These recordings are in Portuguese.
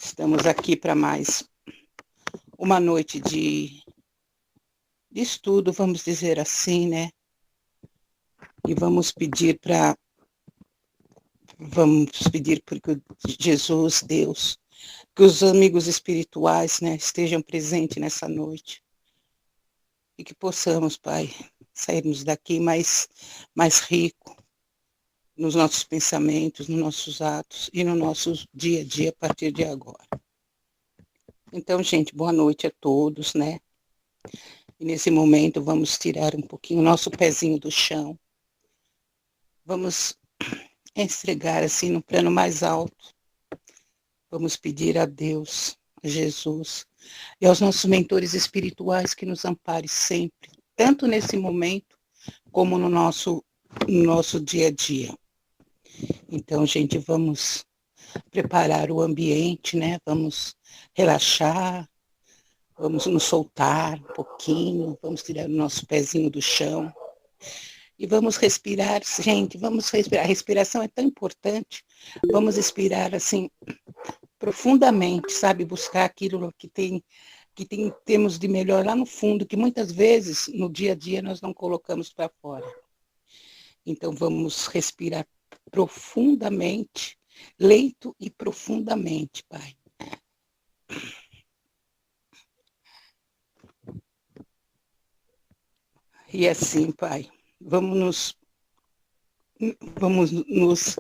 Estamos aqui para mais uma noite de estudo, vamos dizer assim, né? E vamos pedir porque Jesus, Deus, que os amigos espirituais, né, estejam presentes nessa noite. E que possamos, Pai, sairmos daqui mais rico nos nossos pensamentos, nos nossos atos e no nosso dia a dia a partir de agora. Então, gente, boa noite a todos, né? E nesse momento vamos tirar um pouquinho o nosso pezinho do chão. Vamos esfregar assim no plano mais alto. Vamos pedir a Deus, a Jesus e aos nossos mentores espirituais que nos amparem sempre, tanto nesse momento como no nosso dia a dia. Então, gente, vamos preparar o ambiente, né? Vamos relaxar, vamos nos soltar um pouquinho, vamos tirar o nosso pezinho do chão. E vamos respirar, gente, vamos respirar. A respiração é tão importante. Vamos respirar assim profundamente, sabe? Buscar aquilo que temos de melhor lá no fundo, que muitas vezes no dia a dia nós não colocamos para fora. Então vamos respirar profundamente, lento e profundamente, Pai. E assim, Pai, vamos nos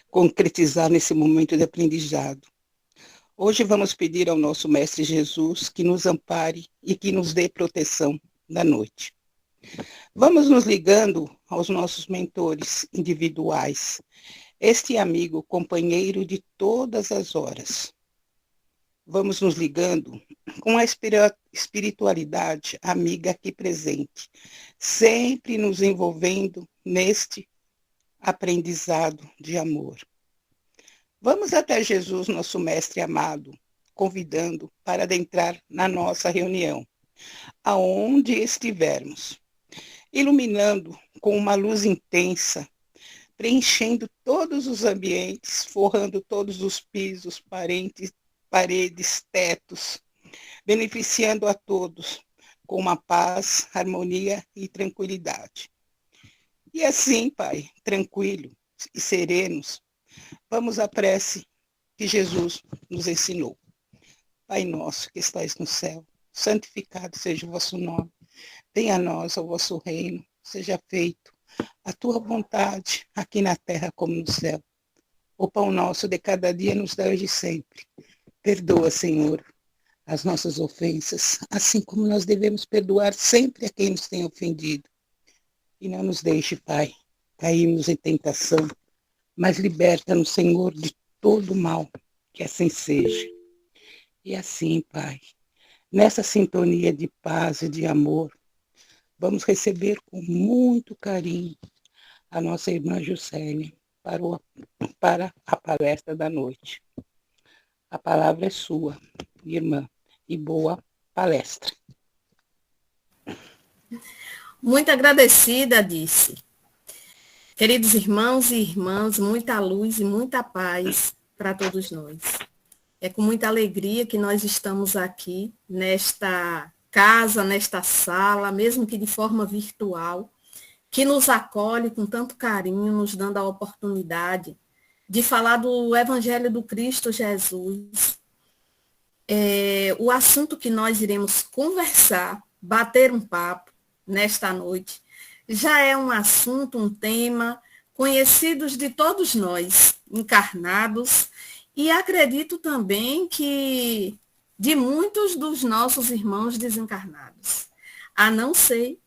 concretizar nesse momento de aprendizado. Hoje vamos pedir ao nosso Mestre Jesus que nos ampare e que nos dê proteção na noite. Vamos nos ligando aos nossos mentores individuais, este amigo, companheiro de todas as horas. Vamos nos ligando com a espiritualidade amiga aqui presente, sempre nos envolvendo neste aprendizado de amor. Vamos até Jesus, nosso mestre amado, convidando para adentrar na nossa reunião, aonde estivermos, iluminando com uma luz intensa, preenchendo todos os ambientes, forrando todos os pisos, paredes, tetos, beneficiando a todos com uma paz, harmonia e tranquilidade. E assim, Pai, tranquilo e serenos, vamos à prece que Jesus nos ensinou. Pai nosso que estais no céu, santificado seja o vosso nome. Venha a nós o vosso reino, seja feito a tua vontade, aqui na terra como no céu. O pão nosso de cada dia nos dá hoje sempre. Perdoa, Senhor, as nossas ofensas, assim como nós devemos perdoar sempre a quem nos tem ofendido. E não nos deixe, Pai, cairmos em tentação, mas liberta-nos, Senhor, de todo mal, que assim seja. E assim, Pai, nessa sintonia de paz e de amor, vamos receber com muito carinho a nossa irmã Juscelia para a palestra da noite. A palavra é sua, irmã, e boa palestra. Muito agradecida, disse. Queridos irmãos e irmãs, muita luz e muita paz para todos nós. É com muita alegria que nós estamos aqui nesta casa, nesta sala, mesmo que de forma virtual, que nos acolhe com tanto carinho, nos dando a oportunidade de falar do Evangelho do Cristo Jesus. O assunto que nós iremos conversar, bater um papo nesta noite, já é um assunto, um tema conhecidos de todos nós, encarnados, e acredito também que de muitos dos nossos irmãos desencarnados. A não ser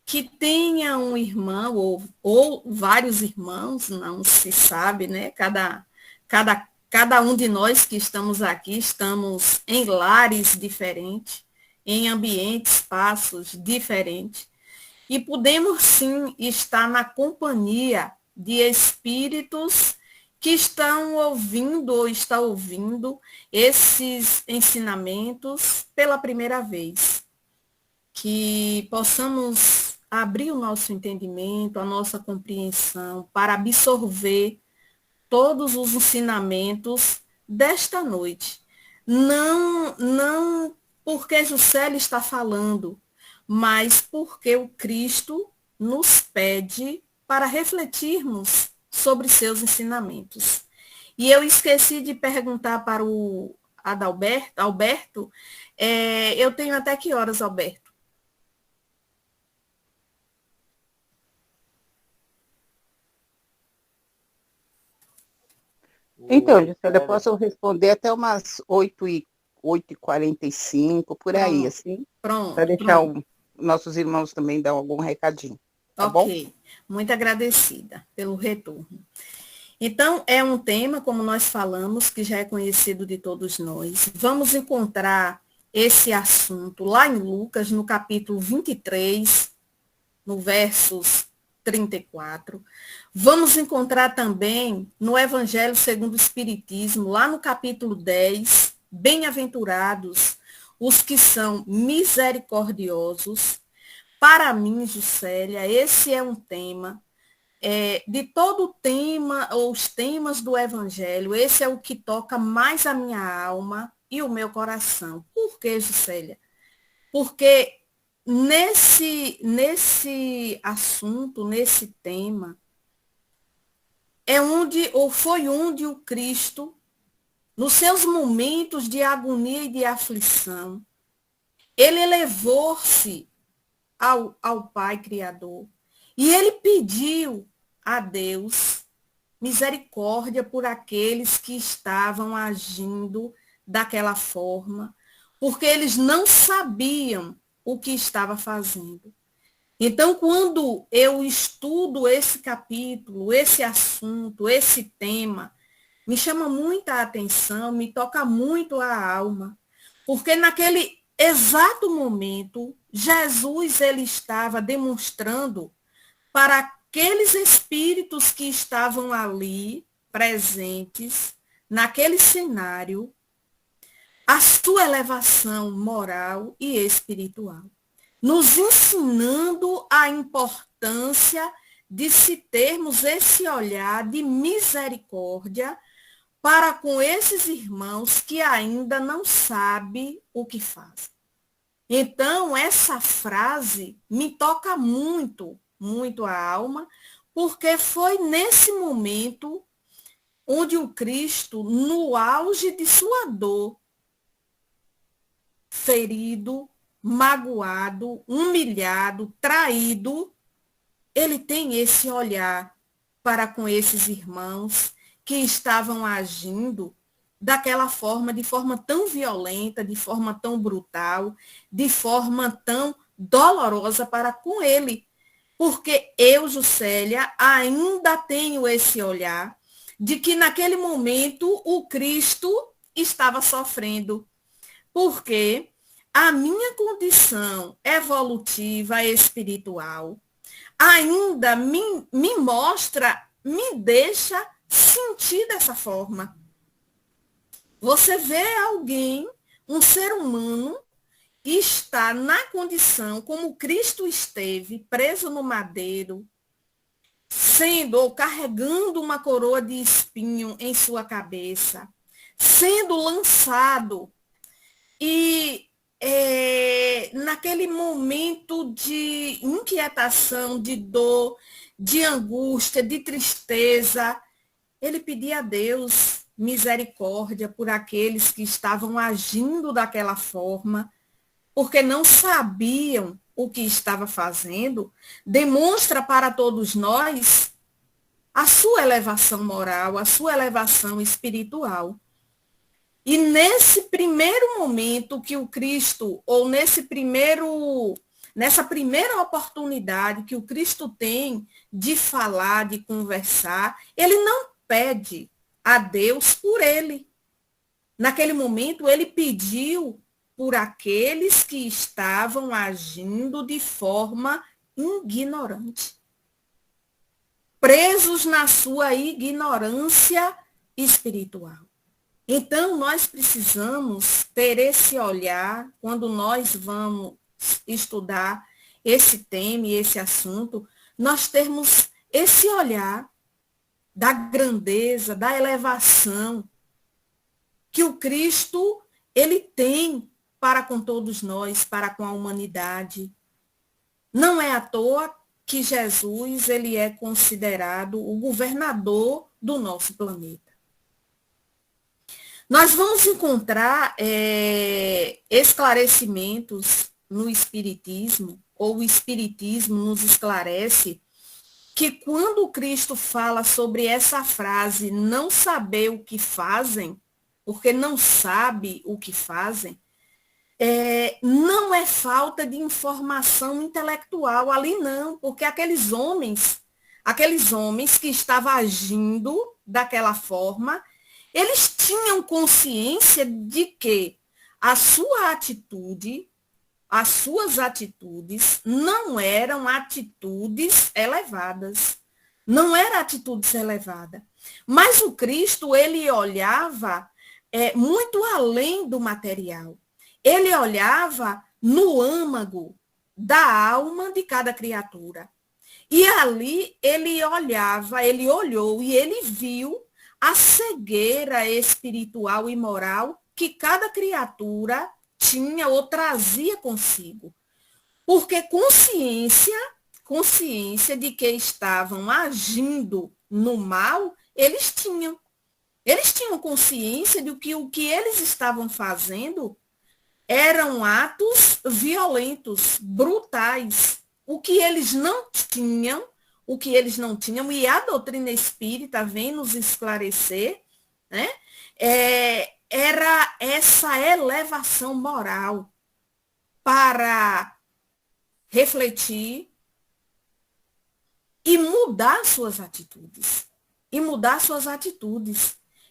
que tenha um irmão ou vários irmãos, não se sabe, né? Cada um de nós que estamos aqui, estamos em lares diferentes, em ambientes, espaços diferentes, e podemos sim estar na companhia de espíritos que estão ouvindo ou estão ouvindo esses ensinamentos pela primeira vez. Que possamos abrir o nosso entendimento, a nossa compreensão, para absorver todos os ensinamentos desta noite. não porque Juscelia está falando, mas porque o Cristo nos pede para refletirmos sobre seus ensinamentos. E eu esqueci de perguntar para o Alberto, eu tenho até que horas, Alberto? Então, Gisele, eu posso responder até umas 8h45, por aí, Pronto, assim, para pronto, deixar pronto. nossos irmãos também dar algum recadinho, tá bom? Ok, muito agradecida pelo retorno. Então, é um tema, como nós falamos, que já é conhecido de todos nós. Vamos encontrar esse assunto lá em Lucas, no capítulo 23, no versos 34. Vamos encontrar também no Evangelho segundo o Espiritismo, lá no capítulo 10, bem-aventurados os que são misericordiosos. Para mim, Juscelia, esse é um tema de todo o tema, ou os temas do Evangelho, esse é o que toca mais a minha alma e o meu coração. Por que, Juscelia? Porque nesse assunto, nesse tema, é onde, ou foi onde o Cristo, nos seus momentos de agonia e de aflição, ele elevou-se ao Pai Criador e ele pediu a Deus misericórdia por aqueles que estavam agindo daquela forma, porque eles não sabiam o que estava fazendo. Então, quando eu estudo esse capítulo, esse assunto, esse tema, me chama muita atenção, me toca muito a alma, porque naquele exato momento, Jesus ele estava demonstrando para aqueles espíritos que estavam ali presentes, naquele cenário, a sua elevação moral e espiritual, nos ensinando a importância de se termos esse olhar de misericórdia para com esses irmãos que ainda não sabem o que fazem. Então, essa frase me toca muito, muito a alma, porque foi nesse momento onde o Cristo, no auge de sua dor, ferido, magoado, humilhado, traído, ele tem esse olhar para com esses irmãos que estavam agindo daquela forma, de forma tão violenta, de forma tão brutal, de forma tão dolorosa para com ele. Porque eu, Juscelia, ainda tenho esse olhar de que naquele momento o Cristo estava sofrendo. Porque a minha condição evolutiva espiritual ainda me mostra, me deixa sentir dessa forma. Você vê alguém, um ser humano, está na condição como Cristo esteve, preso no madeiro, sendo ou carregando uma coroa de espinho em sua cabeça, sendo lançado e naquele momento de inquietação, de dor, de angústia, de tristeza, ele pedia a Deus misericórdia por aqueles que estavam agindo daquela forma, porque não sabiam o que estava fazendo, demonstra para todos nós a sua elevação moral, a sua elevação espiritual. E nesse primeiro momento que o Cristo, ou nessa primeira oportunidade que o Cristo tem de falar, de conversar, ele não pede a Deus por ele. Naquele momento, ele pediu por aqueles que estavam agindo de forma ignorante, presos na sua ignorância espiritual. Então, nós precisamos ter esse olhar quando nós vamos estudar esse tema e esse assunto, nós termos esse olhar da grandeza, da elevação que o Cristo ele tem para com todos nós, para com a humanidade. Não é à toa que Jesus ele é considerado o governador do nosso planeta. Nós vamos encontrar esclarecimentos no Espiritismo, ou o Espiritismo nos esclarece, que quando Cristo fala sobre essa frase, não saber o que fazem, porque não sabe o que fazem, não é falta de informação intelectual ali não, porque aqueles homens que estavam agindo daquela forma, eles tinham consciência de que a sua atitude, as suas atitudes não eram atitudes elevadas. Não eram atitudes elevadas. Mas o Cristo, ele olhava muito além do material. Ele olhava no âmago da alma de cada criatura. E ali ele olhava, ele olhou e ele viu a cegueira espiritual e moral que cada criatura tinha ou trazia consigo. Porque consciência de que estavam agindo no mal, eles tinham. Eles tinham consciência de que o que eles estavam fazendo eram atos violentos, brutais. O que eles não tinham, e a doutrina espírita vem nos esclarecer, né? Era essa elevação moral para refletir e mudar suas atitudes.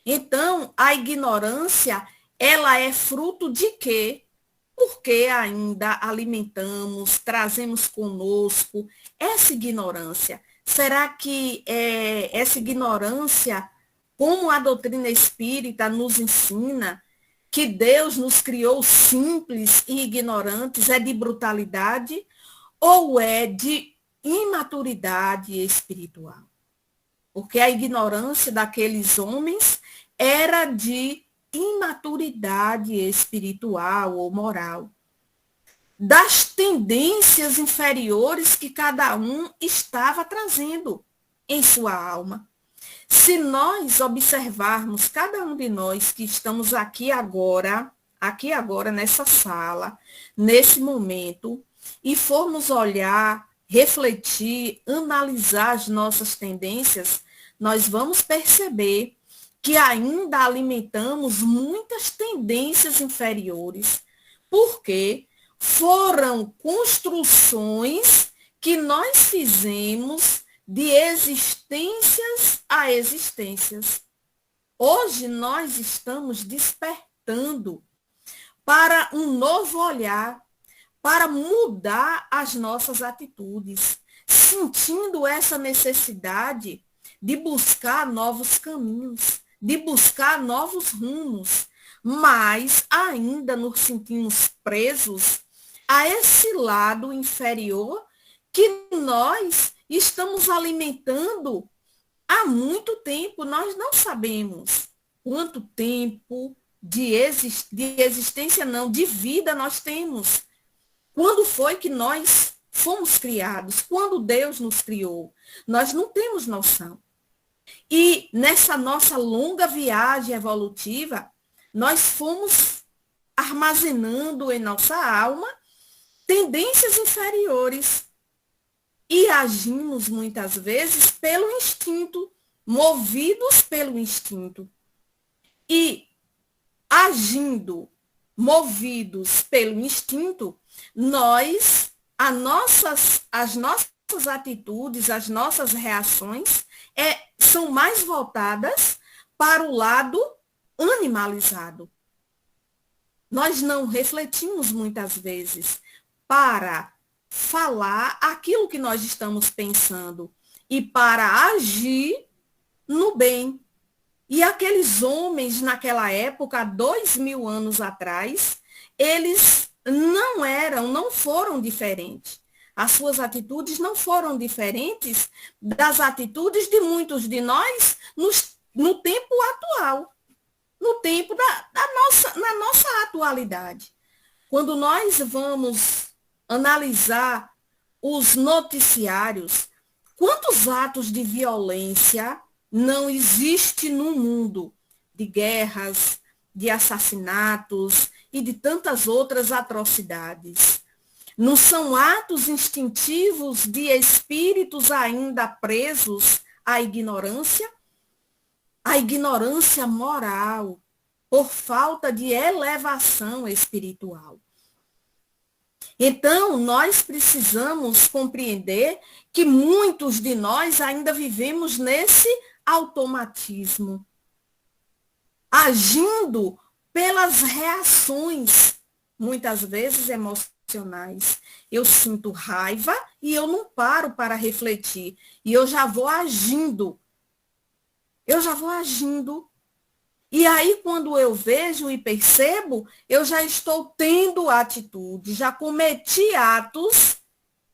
Então, a ignorância, ela é fruto de quê? Porque ainda alimentamos, trazemos conosco essa ignorância. Será que essa ignorância, como a doutrina espírita nos ensina, que Deus nos criou simples e ignorantes, é de brutalidade ou é de imaturidade espiritual? Porque a ignorância daqueles homens era de imaturidade espiritual ou moral, das tendências inferiores que cada um estava trazendo em sua alma. Se nós observarmos, cada um de nós que estamos aqui agora nessa sala, nesse momento, e formos olhar, refletir, analisar as nossas tendências, nós vamos perceber que ainda alimentamos muitas tendências inferiores, porque foram construções que nós fizemos de existências a existências. Hoje nós estamos despertando para um novo olhar, para mudar as nossas atitudes, sentindo essa necessidade de buscar novos caminhos, de buscar novos rumos, mas ainda nos sentimos presos a esse lado inferior que nós estamos alimentando há muito tempo. Nós não sabemos quanto tempo de existência, não, de vida nós temos. Quando foi que nós fomos criados? Quando Deus nos criou? Nós não temos noção. E nessa nossa longa viagem evolutiva, nós fomos armazenando em nossa alma tendências inferiores e agimos muitas vezes pelo instinto, movidos pelo instinto. E agindo, movidos pelo instinto, as nossas atitudes, as nossas reações são mais voltadas para o lado animalizado. Nós não refletimos muitas vezes para falar aquilo que nós estamos pensando e para agir no bem. E aqueles homens naquela época, 2000 anos atrás, eles não foram diferentes. As suas atitudes não foram diferentes das atitudes de muitos de nós no tempo atual, no tempo na nossa atualidade. Quando nós vamos analisar os noticiários, quantos atos de violência não existe no mundo, de guerras, de assassinatos e de tantas outras atrocidades? Não são atos instintivos de espíritos ainda presos à ignorância? A ignorância moral, por falta de elevação espiritual. Então, nós precisamos compreender que muitos de nós ainda vivemos nesse automatismo, agindo pelas reações, muitas vezes emocionais. Eu sinto raiva e eu não paro para refletir, e eu já vou agindo. E aí, quando eu vejo e percebo, eu já estou tendo atitude, já cometi atos,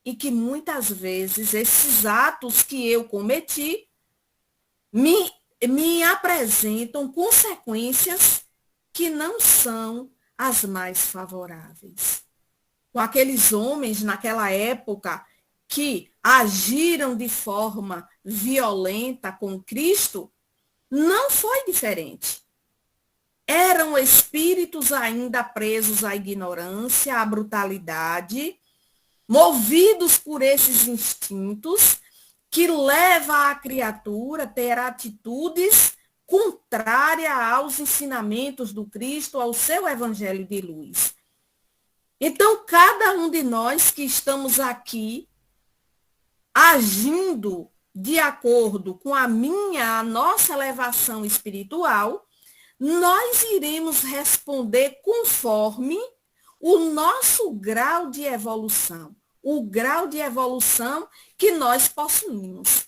e que muitas vezes esses atos que eu cometi me apresentam consequências que não são as mais favoráveis. Com aqueles homens naquela época que agiram de forma violenta com Cristo, não foi diferente. Eram espíritos ainda presos à ignorância, à brutalidade, movidos por esses instintos que levam a criatura a ter atitudes contrárias aos ensinamentos do Cristo, ao seu evangelho de luz. Então, cada um de nós que estamos aqui agindo de acordo com a nossa elevação espiritual, nós iremos responder conforme o nosso grau de evolução, o grau de evolução que nós possuímos.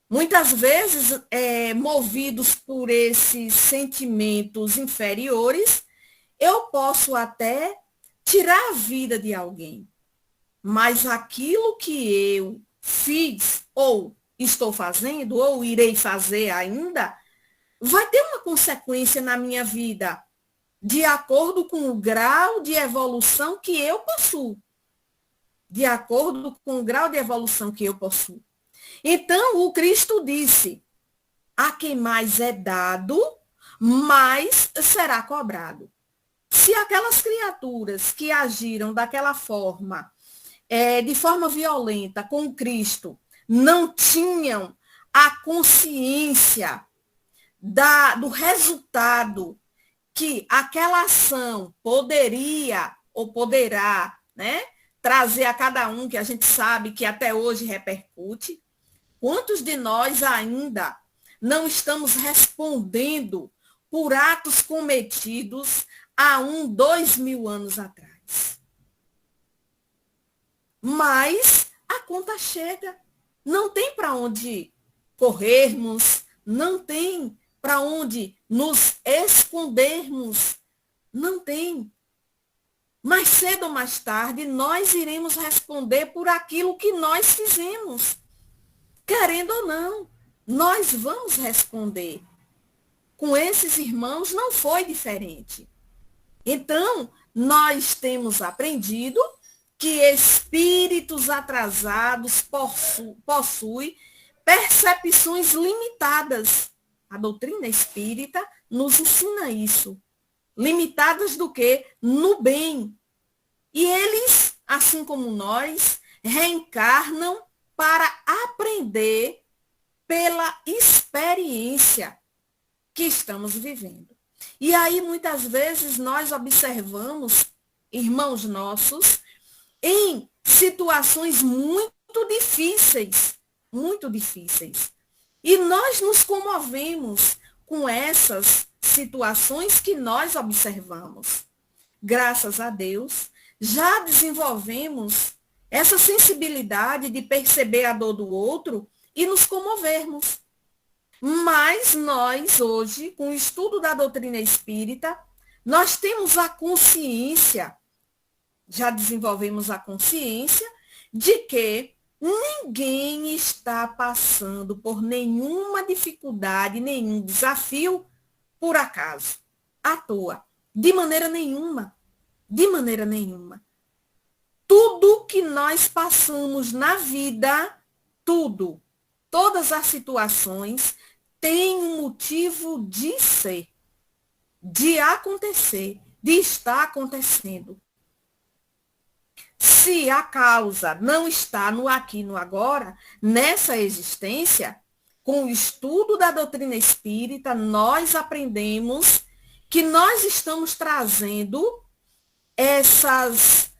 Muitas vezes, movidos por esses sentimentos inferiores, eu posso até tirar a vida de alguém, mas aquilo que eu fiz, ou estou fazendo, ou irei fazer ainda, vai ter uma consequência na minha vida, de acordo com o grau de evolução que eu possuo. De acordo com o grau de evolução que eu possuo. Então, o Cristo disse, a quem mais é dado, mais será cobrado. Se aquelas criaturas que agiram daquela forma, de forma violenta com Cristo, não tinham a consciência do resultado que aquela ação poderia ou poderá, né, trazer a cada um, que a gente sabe que até hoje repercute. Quantos de nós ainda não estamos respondendo por atos cometidos há 2 mil anos atrás? Mas a conta chega. Não tem para onde corrermos, não tem para onde nos escondermos. Não tem. Mais cedo ou mais tarde, nós iremos responder por aquilo que nós fizemos. Querendo ou não, nós vamos responder. Com esses irmãos não foi diferente. Então, nós temos aprendido que espíritos atrasados possuem percepções limitadas. A doutrina espírita nos ensina isso. Limitadas do quê? No bem. E eles, assim como nós, reencarnam para aprender pela experiência que estamos vivendo. E aí, muitas vezes, nós observamos irmãos nossos em situações muito difíceis, muito difíceis. E nós nos comovemos com essas situações que nós observamos. Graças a Deus, já desenvolvemos essa sensibilidade de perceber a dor do outro e nos comovermos. Mas nós, hoje, com o estudo da doutrina espírita, nós temos a consciência, já desenvolvemos a consciência de que ninguém está passando por nenhuma dificuldade, nenhum desafio por acaso, à toa. De maneira nenhuma. De maneira nenhuma. Tudo que nós passamos na vida, tudo, todas as situações, têm um motivo de ser, de acontecer, de estar acontecendo. Se a causa não está no aqui e no agora, nessa existência, com o estudo da doutrina espírita, nós aprendemos que nós estamos trazendo essas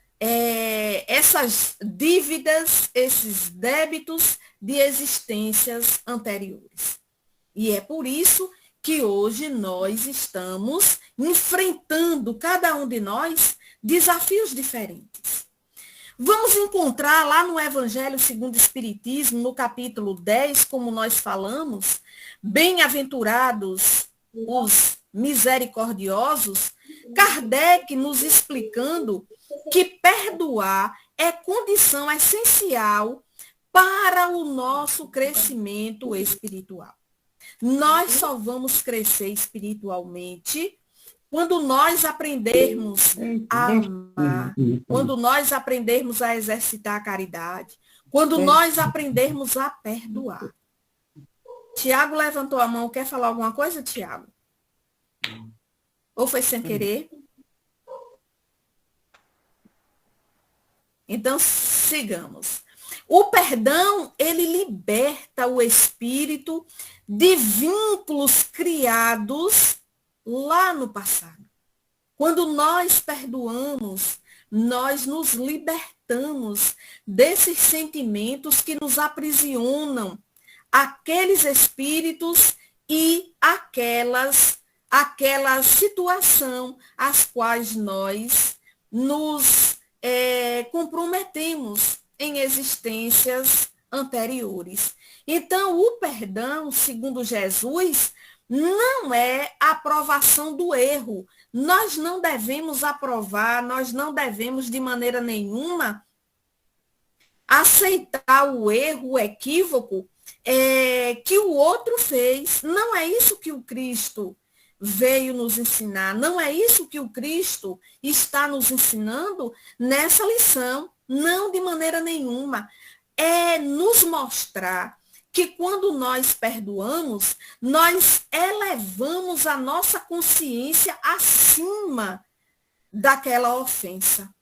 dívidas, esses débitos de existências anteriores. E é por isso que hoje nós estamos enfrentando, cada um de nós, desafios diferentes. Vamos encontrar lá no Evangelho segundo o Espiritismo, no capítulo 10, como nós falamos, bem-aventurados os misericordiosos, Kardec nos explicando que perdoar é condição essencial para o nosso crescimento espiritual. Nós só vamos crescer espiritualmente quando nós aprendermos a amar, quando nós aprendermos a exercitar a caridade, quando nós aprendermos a perdoar. Tiago levantou a mão. Quer falar alguma coisa, Tiago? Ou foi sem querer? Então, sigamos. O perdão, ele liberta o espírito de vínculos criados lá no passado. Quando nós perdoamos, nós nos libertamos desses sentimentos que nos aprisionam, aqueles espíritos e aquela situação às quais nós nos comprometemos em existências anteriores. Então, o perdão, segundo Jesus, não é a aprovação do erro. Nós não devemos aprovar, nós não devemos, de maneira nenhuma, aceitar o erro, o equívoco que o outro fez. Não é isso que o Cristo veio nos ensinar. Não é isso que o Cristo está nos ensinando nessa lição. Não, de maneira nenhuma. É nos mostrar que quando nós perdoamos, nós elevamos a nossa consciência acima daquela ofensa.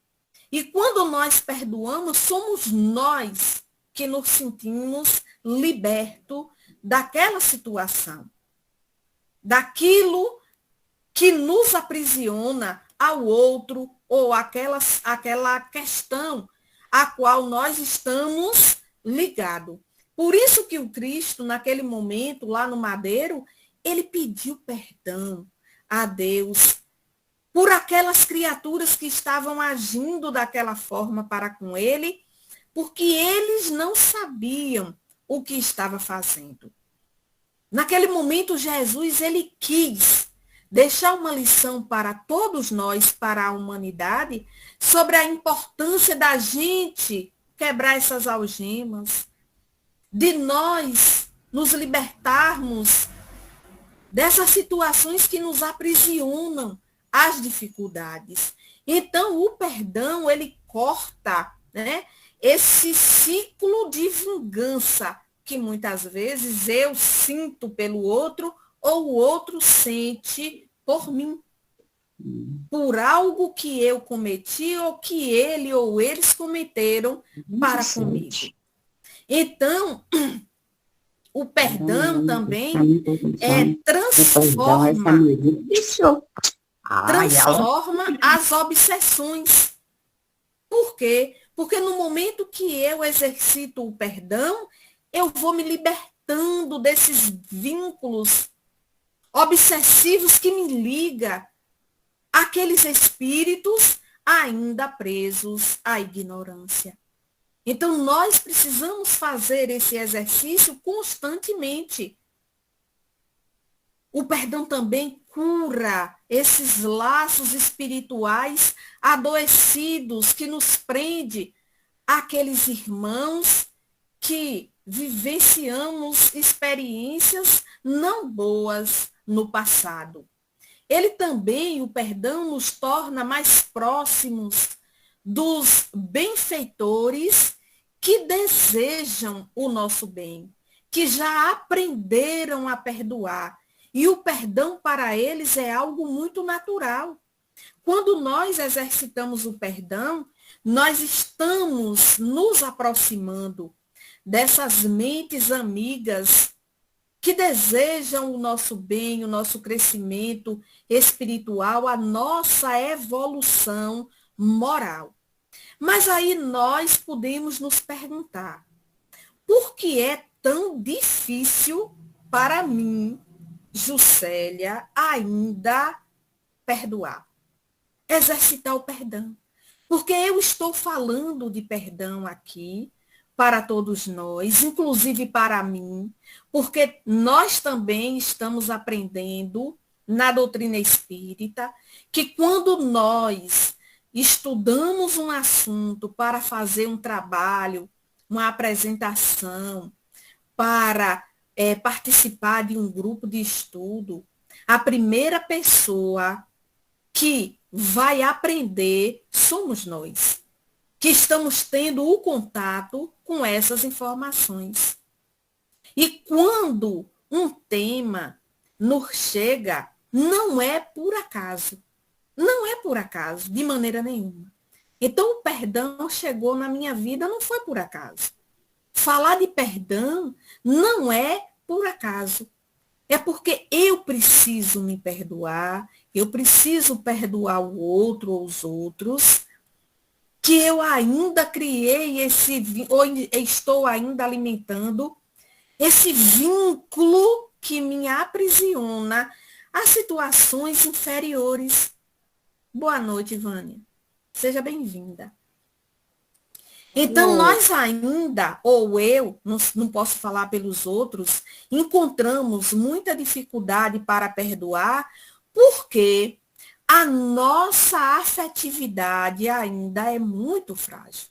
E quando nós perdoamos, somos nós que nos sentimos libertos daquela situação, daquilo que nos aprisiona ao outro ou aquela questão a qual nós estamos ligados. Por isso que o Cristo, naquele momento, lá no madeiro, ele pediu perdão a Deus por aquelas criaturas que estavam agindo daquela forma para com ele, porque eles não sabiam o que estava fazendo. Naquele momento, Jesus, ele quis deixar uma lição para todos nós, para a humanidade, sobre a importância da gente quebrar essas algemas, de nós nos libertarmos dessas situações que nos aprisionam às dificuldades. Então, o perdão, ele corta, né, esse ciclo de vingança que muitas vezes eu sinto pelo outro ou o outro sente por mim, por algo que eu cometi ou que ele ou eles cometeram para comigo. Então, o perdão também transforma as obsessões. Por quê? Porque no momento que eu exercito o perdão, eu vou me libertando desses vínculos obsessivos que me ligam àqueles espíritos ainda presos à ignorância. Então, nós precisamos fazer esse exercício constantemente. O perdão também cura esses laços espirituais adoecidos que nos prende àqueles irmãos que vivenciamos experiências não boas no passado. ele também, o perdão, nos torna mais próximos dos benfeitores que desejam o nosso bem, que já aprenderam a perdoar. E o perdão para eles é algo muito natural. Quando nós exercitamos o perdão, nós estamos nos aproximando dessas mentes amigas que desejam o nosso bem, o nosso crescimento espiritual, a nossa evolução moral. Mas aí nós podemos nos perguntar, por que é tão difícil para mim, Juscelia, ainda perdoar? Exercitar o perdão. Porque eu estou falando de perdão aqui para todos nós, inclusive para mim, porque nós também estamos aprendendo na doutrina espírita que quando nós estudamos um assunto para fazer um trabalho, uma apresentação, para participar de um grupo de estudo, a primeira pessoa que vai aprender somos nós, que estamos tendo o contato com essas informações. E quando um tema nos chega, não é por acaso. Não é por acaso, de maneira nenhuma. Então, o perdão chegou na minha vida, não foi por acaso. Falar de perdão não é por acaso. É porque eu preciso me perdoar, eu preciso perdoar o outro ou os outros, que eu ainda criei ou estou ainda alimentando esse vínculo que me aprisiona a situações inferiores. Boa noite, Vânia. Seja bem-vinda. Então, nós ainda, ou eu, não posso falar pelos outros, encontramos muita dificuldade para perdoar, porque a nossa afetividade ainda é muito frágil.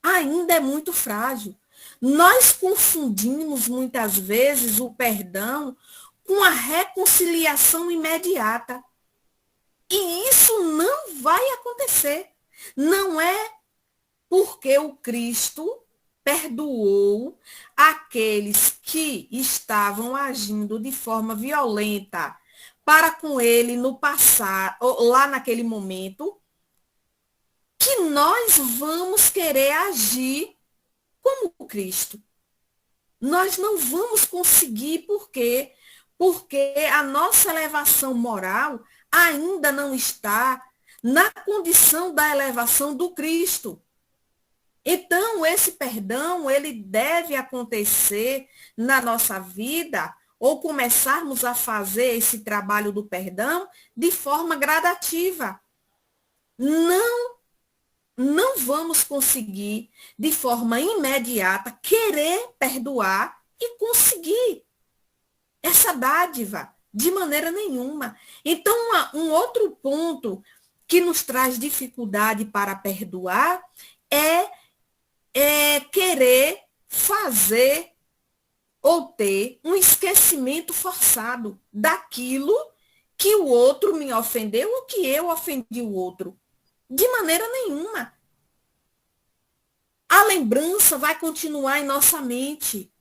Ainda é muito frágil. Nós confundimos muitas vezes o perdão com a reconciliação imediata. E isso não vai acontecer. Não é porque o Cristo perdoou aqueles que estavam agindo de forma violenta para com ele no passado, lá naquele momento, que nós vamos querer agir como o Cristo. Nós não vamos conseguir, por quê? Porque a nossa elevação moral ainda não está na condição da elevação do Cristo. Então, esse perdão, ele deve acontecer na nossa vida, ou começarmos a fazer esse trabalho do perdão de forma gradativa. Não vamos conseguir, de forma imediata, querer perdoar e conseguir essa dádiva, de maneira nenhuma. Então, um outro ponto que nos traz dificuldade para perdoar é querer fazer ou ter um esquecimento forçado daquilo que o outro me ofendeu ou que eu ofendi o outro. De maneira nenhuma. A lembrança vai continuar em nossa mente.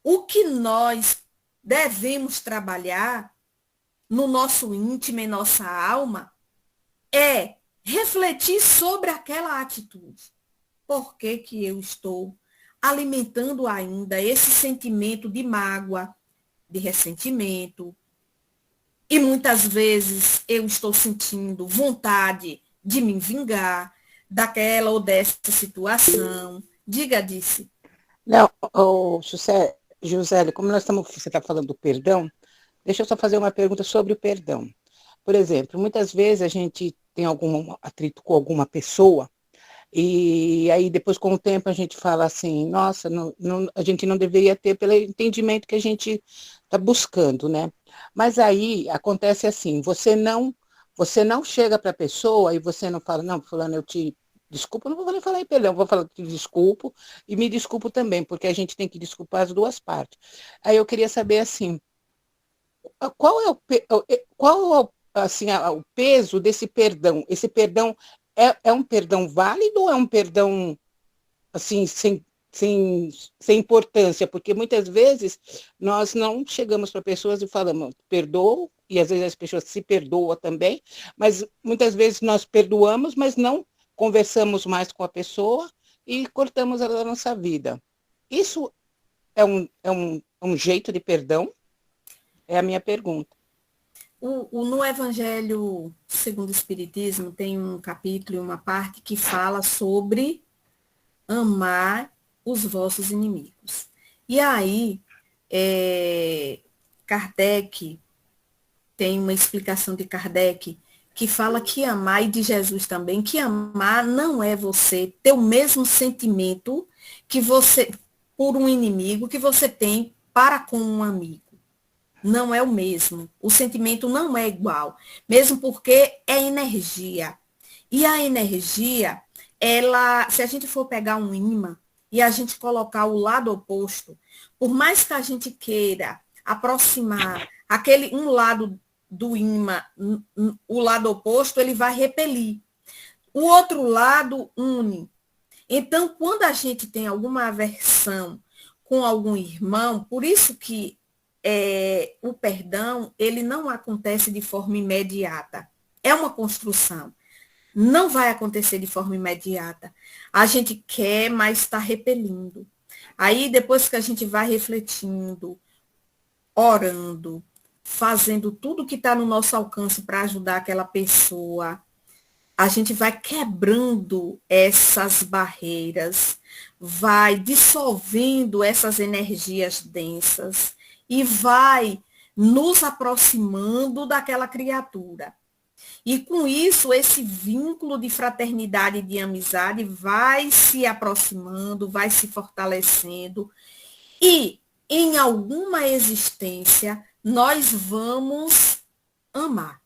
O que nós devemos trabalhar no nosso íntimo, em nossa alma, é refletir sobre aquela atitude. Por que que eu estou alimentando ainda esse sentimento de mágoa, de ressentimento? E muitas vezes eu estou sentindo vontade de me vingar daquela ou dessa situação. Diga, Disse. Não, José, como você está falando do perdão, deixa eu só fazer uma pergunta sobre o perdão. Por exemplo, muitas vezes a gente tem algum atrito com alguma pessoa, e aí depois com o tempo a gente fala assim, nossa, a gente não deveria ter pelo entendimento que a gente está buscando, né? Mas aí acontece assim, você não chega para a pessoa e você não fala, não, fulano, eu te desculpa, eu não vou nem falar em perdão, vou falar que te desculpo e me desculpo também, porque a gente tem que desculpar as duas partes. Aí eu queria saber assim, qual é qual é assim, o peso desse perdão? Esse perdão é um perdão válido ou é um perdão assim, sem importância? Porque muitas vezes nós não chegamos para pessoas e falamos, perdoo, e às vezes as pessoas se perdoam também, mas muitas vezes nós perdoamos, mas não conversamos mais com a pessoa e cortamos ela da nossa vida. Isso é um jeito de perdão? É a minha pergunta. No Evangelho segundo o Espiritismo tem um capítulo e uma parte que fala sobre amar os vossos inimigos. E aí, Kardec, tem uma explicação de Kardec, que fala que amar, e de Jesus também, que amar não é você ter o mesmo sentimento que você, por um inimigo, que você tem para com um amigo. Não é o mesmo. O sentimento não é igual. Mesmo porque é energia. E a energia, ela, se a gente for pegar um ímã e a gente colocar o lado oposto, por mais que a gente queira aproximar aquele um lado do ímã, o lado oposto, ele vai repelir. O outro lado une. Então, quando a gente tem alguma aversão com algum irmão, por isso que o perdão, ele não acontece de forma imediata. É uma construção. Não vai acontecer de forma imediata. A gente quer, mas está repelindo. Aí, depois que a gente vai refletindo, orando, fazendo tudo que está no nosso alcance para ajudar aquela pessoa, a gente vai quebrando essas barreiras, vai dissolvendo essas energias densas e vai nos aproximando daquela criatura. E com isso, esse vínculo de fraternidade e de amizade vai se aproximando, vai se fortalecendo e em alguma existência nós vamos amar.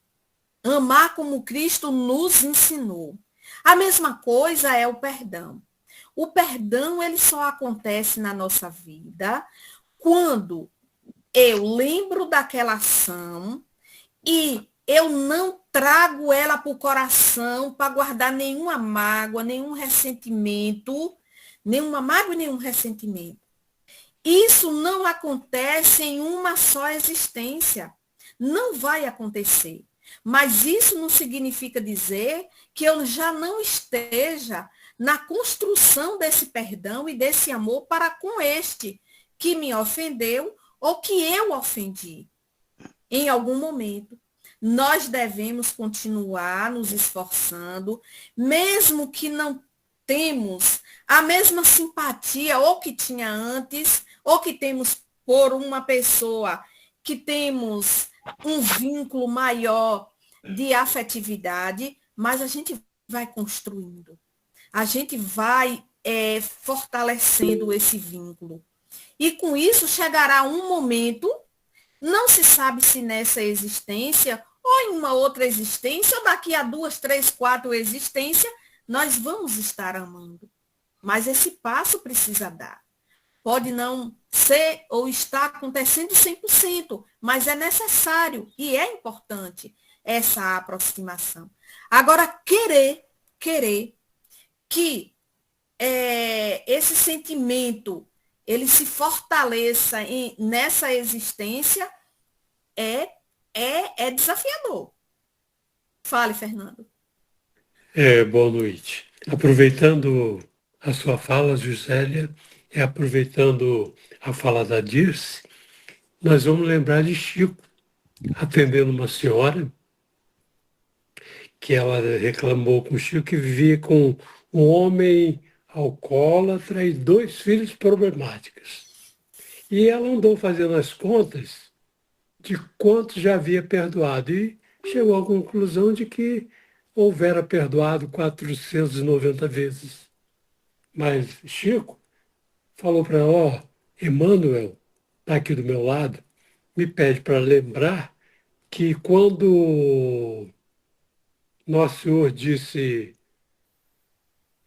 Amar como Cristo nos ensinou. A mesma coisa é o perdão. O perdão, ele só acontece na nossa vida quando eu lembro daquela ação e eu não trago ela para o coração para guardar nenhuma mágoa, nenhum ressentimento, nenhuma mágoa e nenhum ressentimento. Isso não acontece em uma só existência. Não vai acontecer. Mas isso não significa dizer que eu já não esteja na construção desse perdão e desse amor para com este que me ofendeu ou que eu ofendi em algum momento. Nós devemos continuar nos esforçando, mesmo que não temos a mesma simpatia ou que tinha antes, ou que temos por uma pessoa que temos um vínculo maior de afetividade, mas a gente vai construindo, a gente vai fortalecendo esse vínculo. E com isso chegará um momento, não se sabe se nessa existência ou em uma outra existência, ou daqui a 2, 3, 4 existências, nós vamos estar amando. Mas esse passo precisa dar. Pode não ser ou estar acontecendo 100%, mas é necessário e é importante essa aproximação. Agora, querer que esse sentimento ele se fortaleça nessa existência é desafiador. Fale, Fernando. Boa noite. Aproveitando a sua fala, Gisélia, e aproveitando a fala da Dirce, nós vamos lembrar de Chico, atendendo uma senhora, que ela reclamou com o Chico que vivia com um homem alcoólatra e 2 filhos problemáticos. E ela andou fazendo as contas de quanto já havia perdoado e chegou à conclusão de que houvera perdoado 490 vezes. Mas Chico falou para ela, Emmanuel, está aqui do meu lado, me pede para lembrar que quando Nosso Senhor disse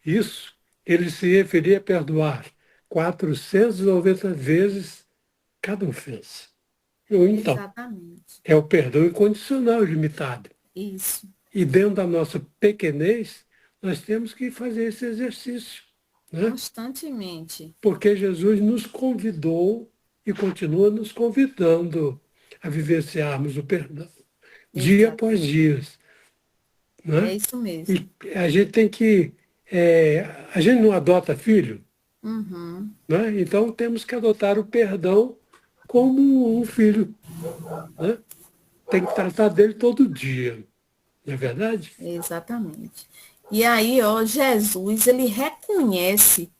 isso, ele se referia a perdoar 490 vezes cada ofensa. Ou então, Exatamente. é o perdão incondicional limitado. Isso. E dentro da nossa pequenez, nós temos que fazer esse exercício, né? Constantemente. Porque Jesus nos convidou e continua nos convidando a vivenciarmos o perdão, dia Exato. após dia, É né? isso mesmo. E a gente tem que... a gente não adota filho, Uhum. né? Então temos que adotar o perdão como um filho, né? Tem que tratar dele todo dia, não é verdade? Exatamente. E aí, ó, Jesus, ele reconhece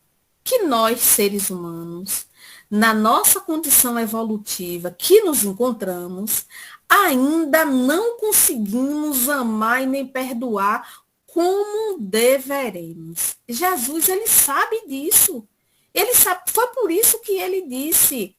que nós, seres humanos, na nossa condição evolutiva que nos encontramos, ainda não conseguimos amar e nem perdoar como deveremos. Jesus, ele sabe disso. Ele sabe, foi por isso que ele disse: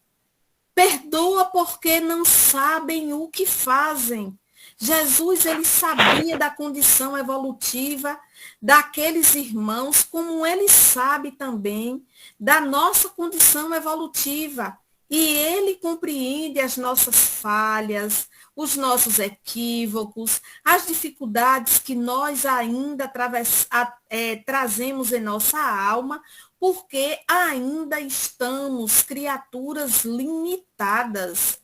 perdoa porque não sabem o que fazem. Jesus, ele sabia da condição evolutiva daqueles irmãos, como ele sabe também da nossa condição evolutiva. E ele compreende as nossas falhas, os nossos equívocos, as dificuldades que nós ainda trazemos em nossa alma, porque ainda estamos criaturas limitadas.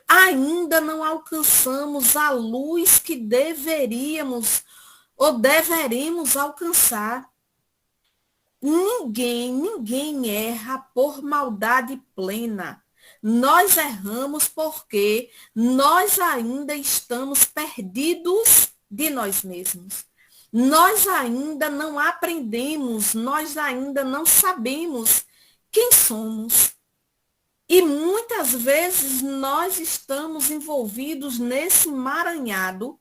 Ainda não alcançamos a luz que deveríamos ou deveremos alcançar. Ninguém erra por maldade plena. Nós erramos porque nós ainda estamos perdidos de nós mesmos. Nós ainda não aprendemos, nós ainda não sabemos quem somos. E muitas vezes nós estamos envolvidos nesse emaranhado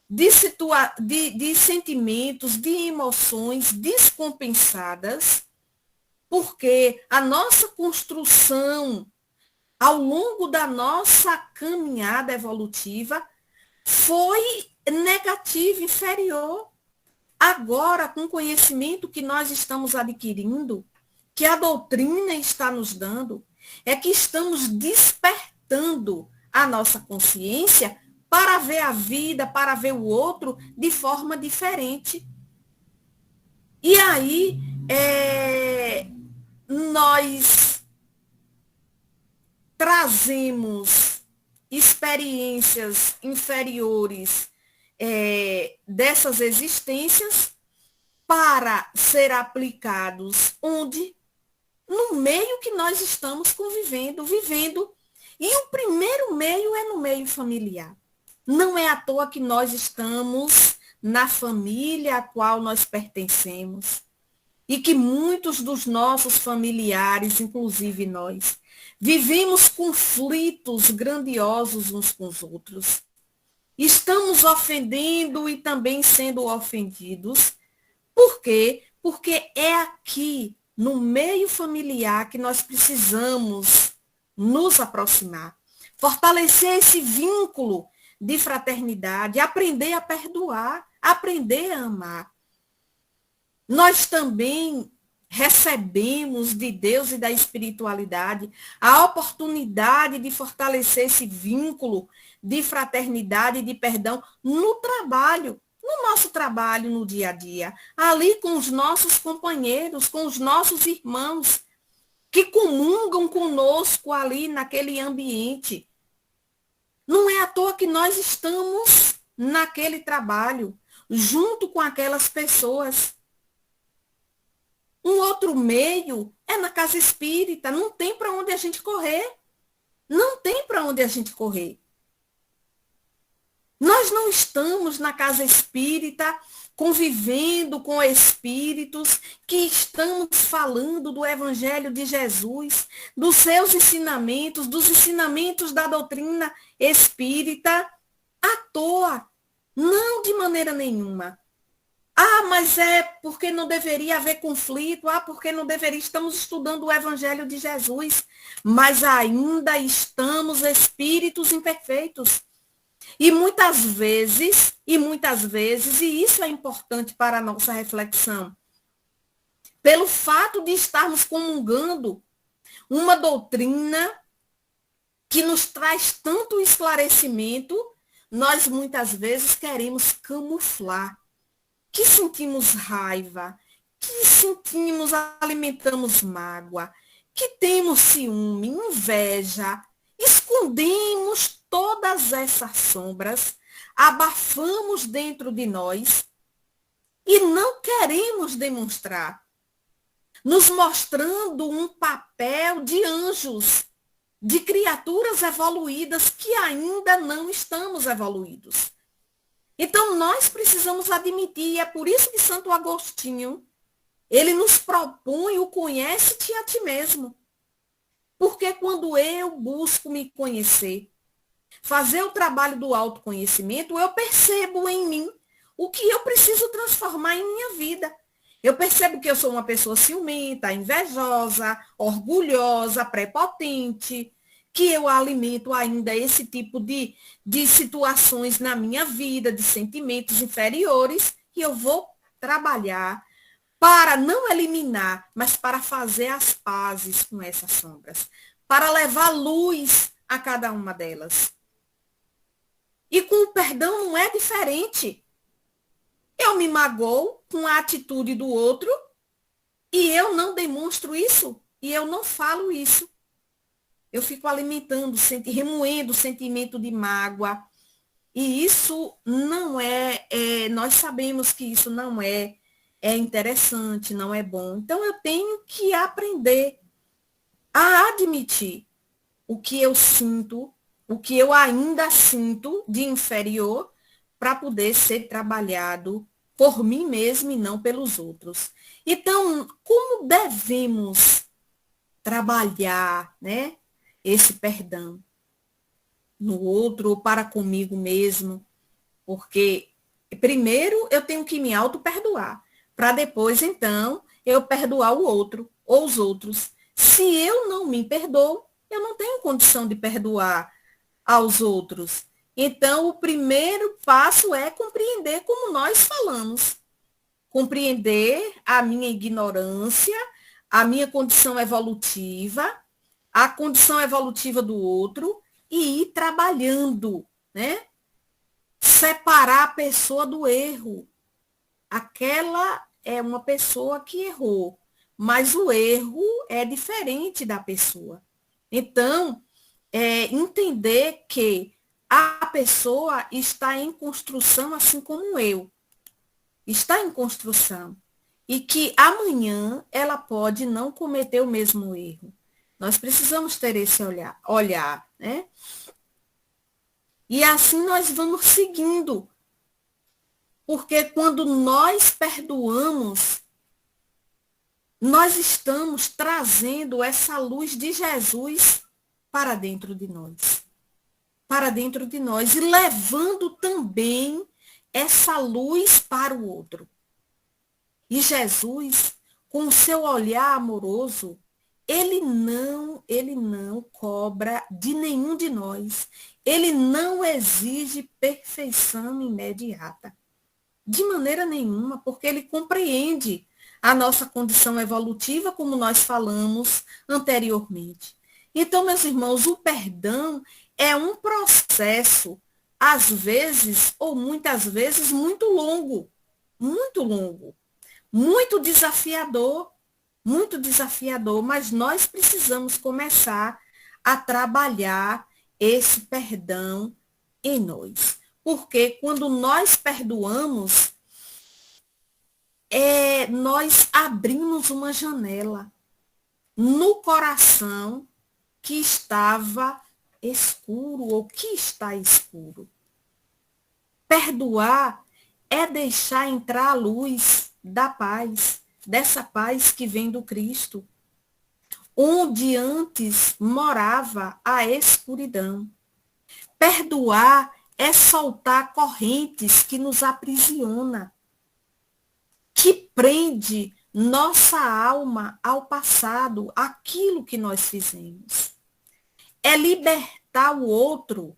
de sentimentos, de emoções descompensadas, porque a nossa construção ao longo da nossa caminhada evolutiva foi negativa, inferior. Agora, com o conhecimento que nós estamos adquirindo, que a doutrina está nos dando, é que estamos despertando a nossa consciência para ver a vida, para ver o outro de forma diferente. E aí, nós trazemos experiências inferiores dessas existências para ser aplicados onde? No meio que nós estamos convivendo, vivendo. E o primeiro meio é no meio familiar. Não é à toa que nós estamos na família a qual nós pertencemos. E que muitos dos nossos familiares, inclusive nós, vivemos conflitos grandiosos uns com os outros. Estamos ofendendo e também sendo ofendidos. Por quê? Porque é aqui, no meio familiar, que nós precisamos nos aproximar. Fortalecer esse vínculo de fraternidade, aprender a perdoar, aprender a amar. Nós também recebemos de Deus e da espiritualidade a oportunidade de fortalecer esse vínculo de fraternidade e de perdão no trabalho, no nosso trabalho, no dia a dia, ali com os nossos companheiros, com os nossos irmãos, que comungam conosco ali naquele ambiente. Não é à toa que nós estamos naquele trabalho, junto com aquelas pessoas. Um outro meio é na casa espírita, não tem para onde a gente correr. Não tem para onde a gente correr. Nós não estamos na casa espírita convivendo com espíritos que estamos falando do Evangelho de Jesus, dos seus ensinamentos, dos ensinamentos da doutrina espírita à toa. Não de maneira nenhuma. Ah, mas é porque não deveria haver conflito. Ah, porque não deveria. Estamos estudando o Evangelho de Jesus, mas ainda estamos espíritos imperfeitos. E muitas vezes, e isso é importante para a nossa reflexão, pelo fato de estarmos comungando uma doutrina que nos traz tanto esclarecimento, nós muitas vezes queremos camuflar, que sentimos raiva, que sentimos, alimentamos mágoa, que temos ciúme, inveja, escondemos todas essas sombras, abafamos dentro de nós e não queremos demonstrar, nos mostrando um papel de anjos, de criaturas evoluídas que ainda não estamos evoluídos. Então, nós precisamos admitir, e é por isso que Santo Agostinho, ele nos propõe o conhece-te a ti mesmo. Porque quando eu busco me conhecer, fazer o trabalho do autoconhecimento, eu percebo em mim o que eu preciso transformar em minha vida. Eu percebo que eu sou uma pessoa ciumenta, invejosa, orgulhosa, prepotente, que eu alimento ainda esse tipo de situações na minha vida, de sentimentos inferiores, e eu vou trabalhar para não eliminar, mas para fazer as pazes com essas sombras, para levar luz a cada uma delas. E com o perdão não é diferente. Eu me magoo com a atitude do outro e eu não demonstro isso e eu não falo isso. Eu fico alimentando, remoendo o sentimento de mágoa. E isso não nós sabemos que isso não é interessante, não é bom. Então, eu tenho que aprender a admitir o que eu sinto, o que eu ainda sinto de inferior, para poder ser trabalhado por mim mesmo e não pelos outros. Então, como devemos trabalhar, né, esse perdão no outro ou para comigo mesmo? Porque, primeiro, eu tenho que me auto-perdoar, para depois, então, eu perdoar o outro ou os outros. Se eu não me perdoo, eu não tenho condição de perdoar aos outros. Então, o primeiro passo é compreender como nós falamos. Compreender a minha ignorância, a minha condição evolutiva, a condição evolutiva do outro e ir trabalhando, né? Separar a pessoa do erro. Aquela é uma pessoa que errou, mas o erro é diferente da pessoa. Então, entender que a pessoa está em construção, assim como eu. Está em construção. E que amanhã ela pode não cometer o mesmo erro. Nós precisamos ter esse olhar, né? E assim nós vamos seguindo. Porque quando nós perdoamos, nós estamos trazendo essa luz de Jesus para dentro de nós. Para dentro de nós. E levando também essa luz para o outro. E Jesus, com o seu olhar amoroso, ele não cobra de nenhum de nós. Ele não exige perfeição imediata. De maneira nenhuma, porque ele compreende a nossa condição evolutiva, como nós falamos anteriormente. Então, meus irmãos, o perdão é um processo, às vezes, ou muitas vezes, muito longo, muito desafiador, mas nós precisamos começar a trabalhar esse perdão em nós. Porque quando nós perdoamos, nós abrimos uma janela no coração que estava escuro ou que está escuro. Perdoar é deixar entrar a luz da paz, dessa paz que vem do Cristo, onde antes morava a escuridão. Perdoar é soltar correntes que nos aprisiona, que prende nossa alma ao passado, aquilo que nós fizemos. É libertar o outro.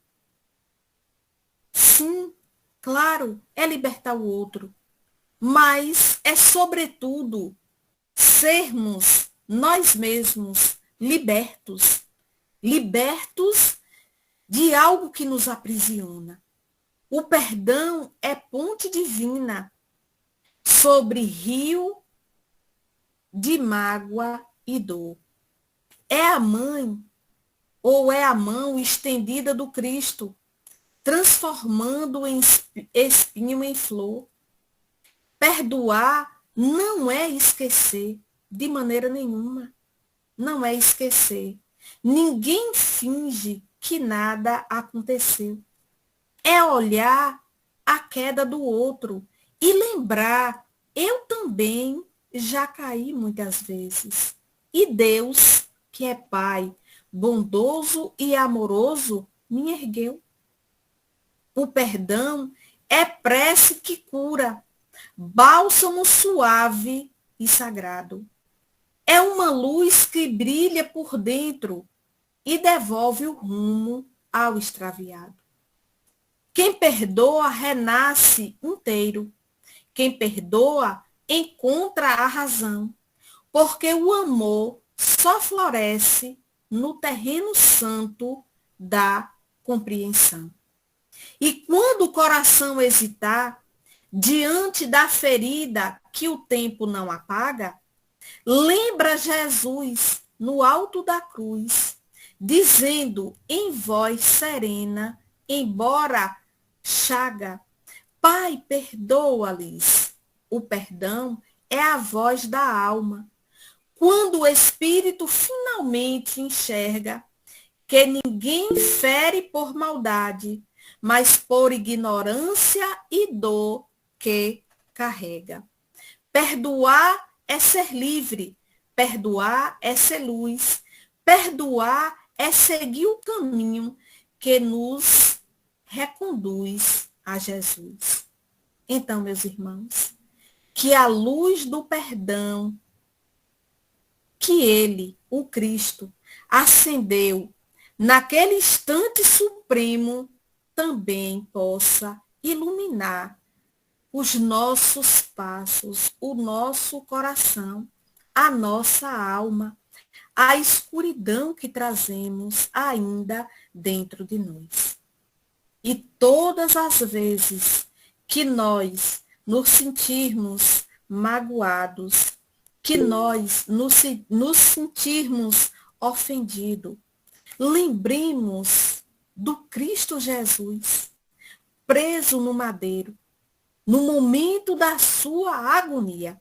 Sim, claro, é libertar o outro. Mas é, sobretudo, sermos nós mesmos libertos. Libertos de algo que nos aprisiona. O perdão é ponte divina sobre rio de mágoa e dor. É a mãe ou é a mão estendida do Cristo, transformando o espinho em flor. Perdoar não é esquecer, de maneira nenhuma. Não é esquecer. Ninguém finge que nada aconteceu. É olhar a queda do outro e lembrar, eu também já caí muitas vezes. E Deus, que é Pai, bondoso e amoroso, me ergueu. O perdão é prece que cura, bálsamo suave e sagrado. É uma luz que brilha por dentro e devolve o rumo ao extraviado. Quem perdoa renasce inteiro. Quem perdoa encontra a razão, porque o amor só floresce no terreno santo da compreensão. E quando o coração hesitar, diante da ferida que o tempo não apaga, lembra Jesus no alto da cruz, dizendo em voz serena, embora chaga, Pai, perdoa-lhes. O perdão é a voz da alma. Quando o espírito finalmente enxerga que ninguém fere por maldade, mas por ignorância e dor que carrega. Perdoar é ser livre, perdoar é ser luz, perdoar é seguir o caminho que nos reconduz a Jesus. Então, meus irmãos, que a luz do perdão que ele, o Cristo, acendeu naquele instante supremo, também possa iluminar os nossos passos, o nosso coração, a nossa alma, a escuridão que trazemos ainda dentro de nós. E todas as vezes que nós nos sentirmos magoados, que nós nos sentirmos ofendidos, lembremos do Cristo Jesus, preso no madeiro, no momento da sua agonia,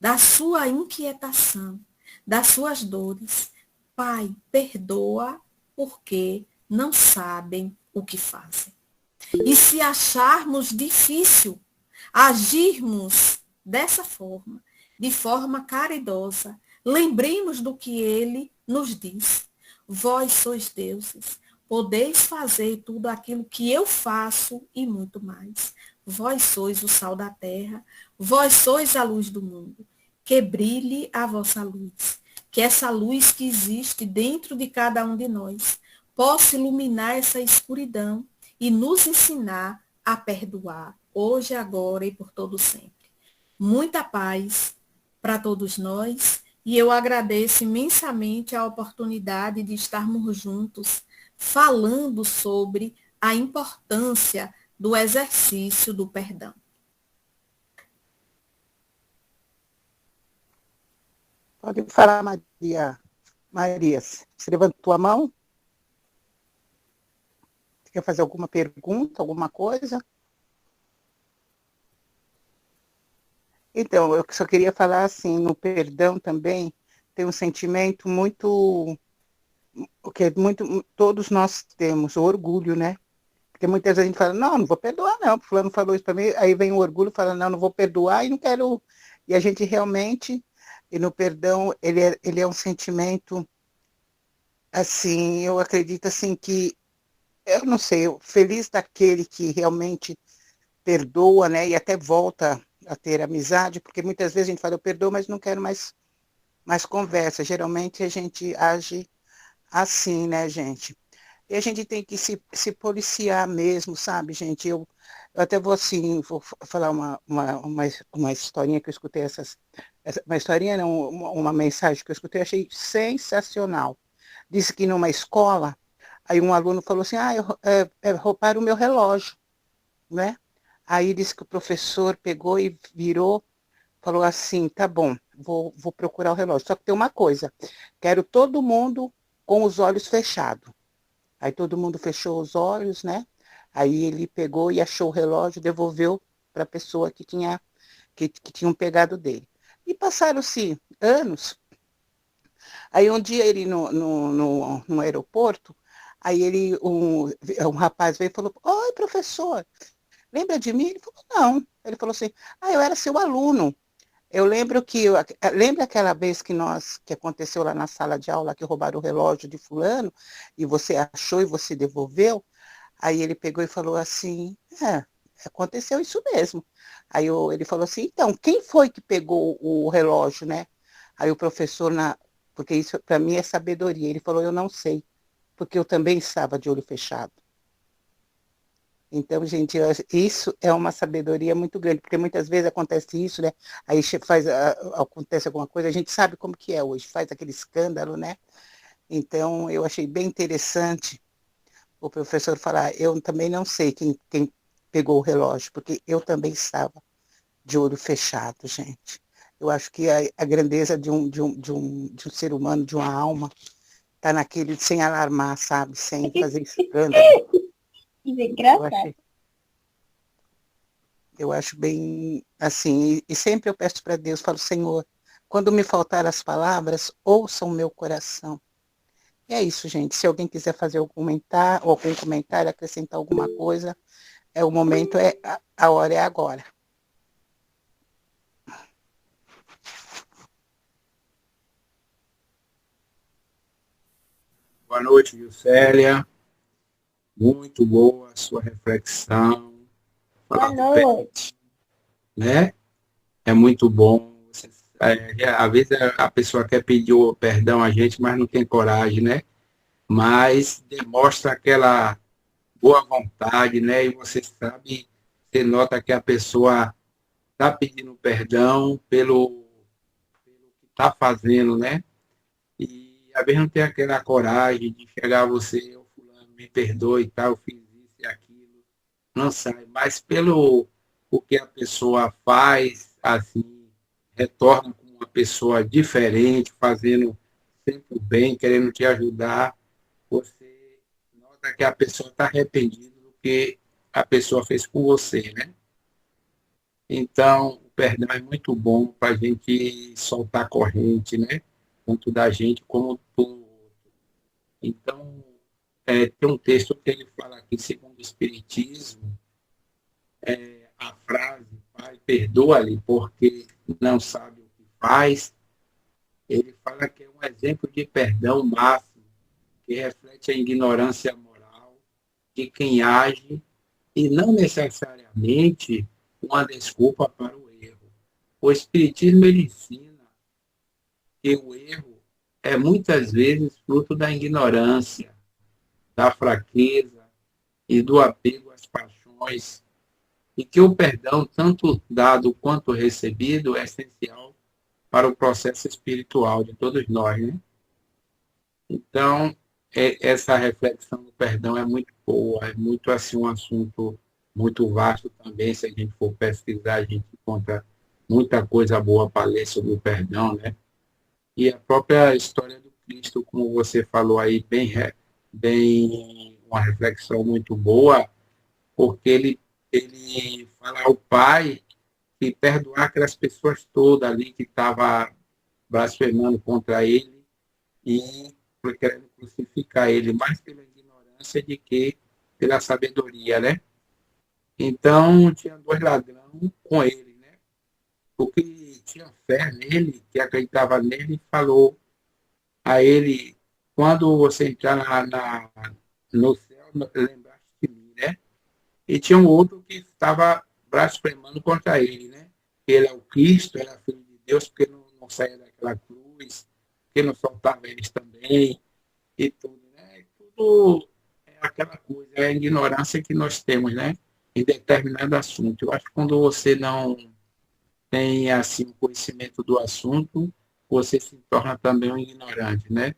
da sua inquietação, das suas dores. Pai, perdoa porque não sabem o que fazem. E se acharmos difícil agirmos dessa forma, de forma caridosa, lembremos do que ele nos diz. Vós sois deuses, podeis fazer tudo aquilo que eu faço e muito mais. Vós sois o sal da terra, vós sois a luz do mundo. Que brilhe a vossa luz, que essa luz que existe dentro de cada um de nós possa iluminar essa escuridão e nos ensinar a perdoar, hoje, agora e por todo sempre. Muita paz para todos nós e eu agradeço imensamente a oportunidade de estarmos juntos falando sobre a importância do exercício do perdão. Pode falar, Maria. Maria, você levantou a mão? Você quer fazer alguma pergunta, alguma coisa? Então, eu só queria falar assim, no perdão também tem um sentimento muito, o que todos nós temos, o orgulho, né? Porque muitas vezes a gente fala, não vou perdoar não, o fulano falou isso para mim, aí vem o orgulho, fala, não vou perdoar e não quero, e a gente realmente, e no perdão, ele é um sentimento, assim, eu acredito assim que, eu não sei, feliz daquele que realmente perdoa, né, e até volta a ter amizade, porque muitas vezes a gente fala, eu perdoo, mas não quero mais conversa. Geralmente a gente age assim, né, gente? E a gente tem que se policiar mesmo, sabe, gente? Eu até vou assim, vou falar uma historinha que eu escutei, uma historinha não, uma mensagem que eu escutei, eu achei sensacional. Disse que numa escola, Aí um aluno falou assim, roubaram o meu relógio, né? Aí disse que o professor pegou e virou, falou assim, tá bom, vou procurar o relógio. Só que tem uma coisa, quero todo mundo com os olhos fechados. Aí todo mundo fechou os olhos, né? Aí ele pegou e achou o relógio, devolveu para a pessoa que tinham pegado dele. E passaram-se anos. Aí um dia ele no aeroporto, aí um rapaz veio e falou, oi, professor, lembra de mim? Ele falou, não. Ele falou assim, eu era seu aluno. Eu lembro lembra aquela vez que aconteceu lá na sala de aula, que roubaram o relógio de fulano, e você achou e você devolveu? Aí ele pegou e falou assim, aconteceu isso mesmo. Aí ele falou assim, então, quem foi que pegou o relógio, né? Aí o professor, porque isso para mim é sabedoria, ele falou, eu não sei, porque eu também estava de olho fechado. Então, gente, isso é uma sabedoria muito grande, porque muitas vezes acontece isso, né? Aí acontece alguma coisa, a gente sabe como que é hoje, faz aquele escândalo, né? Então, eu achei bem interessante o professor falar, eu também não sei quem pegou o relógio, porque eu também estava de olho fechado, gente. Eu acho que a grandeza de um ser humano, de uma alma, está naquele sem alarmar, sabe? Sem fazer escândalo. Eu achei, eu acho bem assim, e sempre eu peço para Deus, falo, Senhor, quando me faltar as palavras, ouça o meu coração. E é isso, gente. Se alguém quiser fazer algum comentário, acrescentar alguma coisa, o momento, a hora é agora. Boa noite, Juscelia. Muito boa a sua reflexão. Boa noite. Né? É muito bom. Às vezes a pessoa quer pedir o perdão a gente, mas não tem coragem, né? Mas demonstra aquela boa vontade, né? E você nota que a pessoa está pedindo perdão pelo que está fazendo, né? E às vezes não tem aquela coragem de chegar a você, ô fulano, me perdoe e tal, eu fiz isso e aquilo. Não sai, mas pelo o que a pessoa faz, assim, retorna como uma pessoa diferente, fazendo sempre o bem, querendo te ajudar, você nota que a pessoa está arrependida do que a pessoa fez com você, né? Então, o perdão é muito bom para a gente soltar a corrente, né? Tanto da gente como do outro. Então, tem um texto que ele fala aqui, segundo o Espiritismo, a frase, Pai, perdoa-lhe porque não sabe o que faz, ele fala que é um exemplo de perdão máximo, que reflete a ignorância moral de quem age e não necessariamente uma desculpa para o erro. O Espiritismo ele ensina que o erro é muitas vezes fruto da ignorância, da fraqueza e do apego às paixões, e que o perdão, tanto dado quanto recebido, é essencial para o processo espiritual de todos nós, né? Então, essa reflexão do perdão é muito boa, é muito assim um assunto muito vasto também. Se a gente for pesquisar, a gente encontra muita coisa boa para ler sobre o perdão, né? E a própria história do Cristo, como você falou aí, bem uma reflexão muito boa, porque ele fala ao Pai e perdoar aquelas pessoas todas ali que estavam blasfemando contra ele e querendo crucificar ele, mais pela ignorância de que pela sabedoria, né? Então, tinha dois ladrões com ele, né? O que tinha fé nele, que acreditava nele, falou a ele, quando você entrar no céu, lembraste de mim, né? E tinha um outro que estava blasfemando contra ele, né? Ele é o Cristo, ele é filho de Deus, porque não saía daquela cruz, porque não soltava eles também, e tudo, né? Tudo é aquela coisa, é a ignorância que nós temos, né? Em determinado assunto. Eu acho que quando você não tem, assim, o conhecimento do assunto, você se torna também um ignorante, né?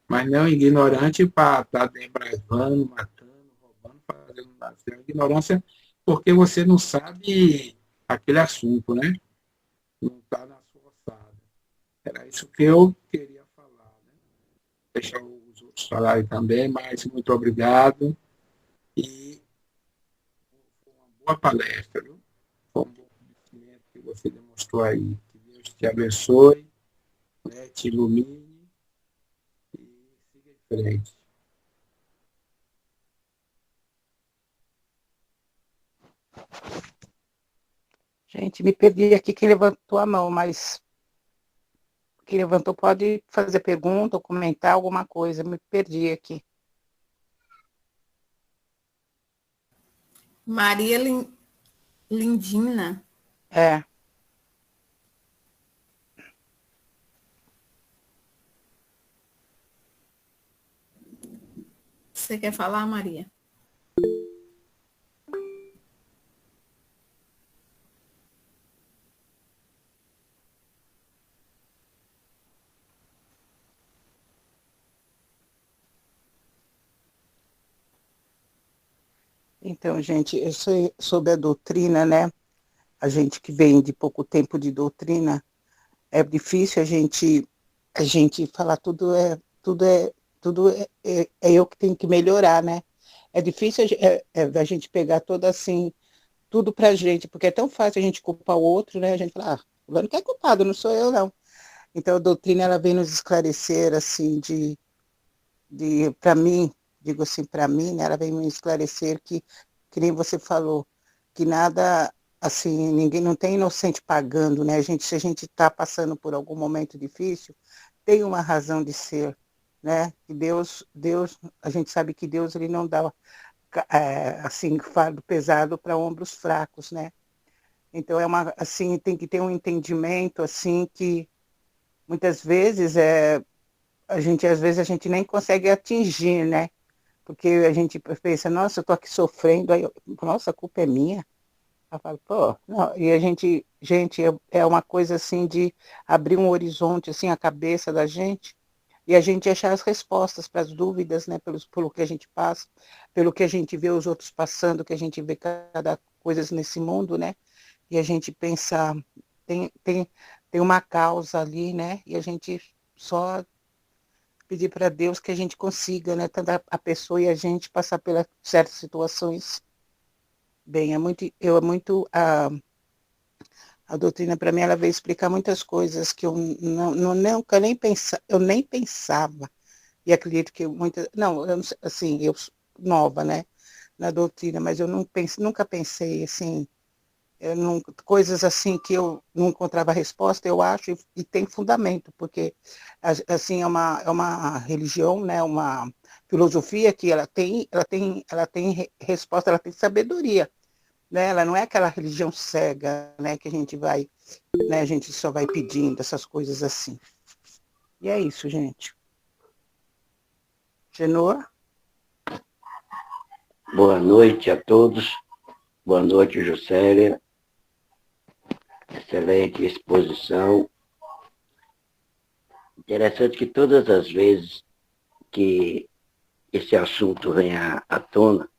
mas não ignorante para estar depravando, matando, roubando, fazendo nada. Ignorância porque você não sabe aquele assunto, né? Não está na sua alçada. Era isso que eu queria falar, né? Deixar os outros falarem também, mas muito obrigado. E foi uma boa palestra, viu? Foi um bom conhecimento que você demonstrou aí. Que Deus te abençoe, né? Te ilumine e siga em frente. Gente, me perdi aqui quem levantou a mão, mas quem levantou pode fazer pergunta ou comentar alguma coisa. Me perdi aqui. Maria Lindina. É. Você quer falar, Maria? Então, gente, eu sei sobre a doutrina, né? A gente que vem de pouco tempo de doutrina, é difícil a gente falar tudo é eu que tenho que melhorar, né? É difícil a gente pegar toda assim, tudo pra gente, porque é tão fácil a gente culpar o outro, né? A gente fala, fulano que é culpado, não sou eu, não. Então a doutrina, ela vem nos esclarecer, assim, para mim, digo assim, para mim, né, ela vem me esclarecer que nem você falou, que nada, assim, ninguém não tem inocente pagando, né? Se a gente está passando por algum momento difícil, tem uma razão de ser, né? Que Deus, a gente sabe que Deus ele não dá assim fardo pesado para ombros fracos, né? Então assim, tem que ter um entendimento assim que muitas vezes às vezes a gente nem consegue atingir, né? Porque a gente pensa, nossa, eu tô aqui sofrendo, aí nossa, a culpa é minha. Eu falo, pô, não, e a gente, é uma coisa assim de abrir um horizonte, assim, a cabeça da gente, e a gente achar as respostas para as dúvidas, né, pelo que a gente passa, pelo que a gente vê os outros passando, que a gente vê cada coisa nesse mundo, né, e a gente pensar, tem, tem, tem uma causa ali, né, e a gente só pedir para Deus que a gente consiga, né, tanto a pessoa e a gente passar pelas certas situações bem. A doutrina para mim ela veio explicar muitas coisas que eu nunca eu nem pensava e acredito que muitas, não, eu, assim, eu nova, né, na doutrina, mas eu nunca pensei assim, coisas assim que eu não encontrava resposta, eu acho, e tem fundamento, porque assim é uma religião, né, uma filosofia que ela tem resposta, ela tem sabedoria, né? Ela não é aquela religião cega, né, que a gente vai, né, a gente só vai pedindo essas coisas assim. E é isso, gente. Genoa? Boa noite a todos. Boa noite, Juscelia. Excelente exposição. Interessante que todas as vezes que esse assunto vem à tona,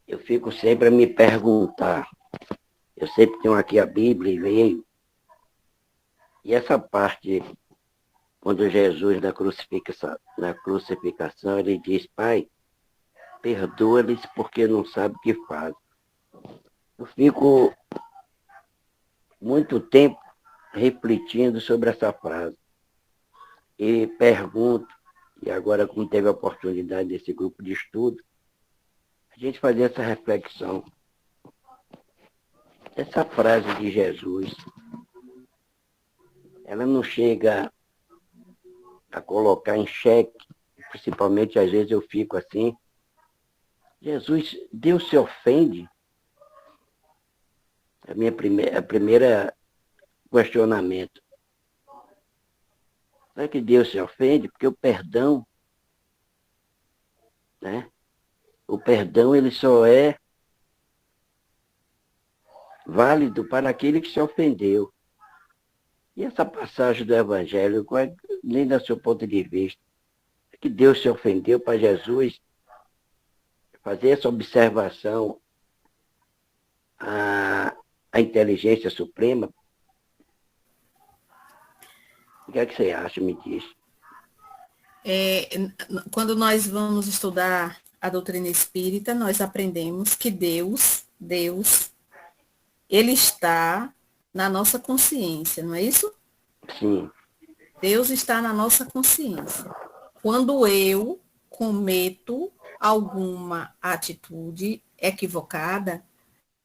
eu fico sempre a me perguntar. Eu sempre tenho aqui a Bíblia e leio. E essa parte, quando Jesus na crucificação, ele diz, Pai, perdoa-lhes porque não sabem o que fazem. Eu fico muito tempo refletindo sobre essa frase. E pergunto, e agora como teve a oportunidade desse grupo de estudo, a gente fazer essa reflexão. Essa frase de Jesus, ela não chega a colocar em xeque, principalmente às vezes eu fico assim, Jesus, Deus se ofende? A primeira questionamento. Será que Deus se ofende? Porque o perdão, né? O perdão, ele só é válido para aquele que se ofendeu. E essa passagem do Evangelho, nem do seu ponto de vista, que Deus se ofendeu para Jesus fazer essa observação à inteligência suprema? O que é que você acha, me diz? Quando nós vamos estudar a doutrina espírita, nós aprendemos que Deus, ele está na nossa consciência, não é isso? Sim. Deus está na nossa consciência. Quando eu cometo alguma atitude equivocada,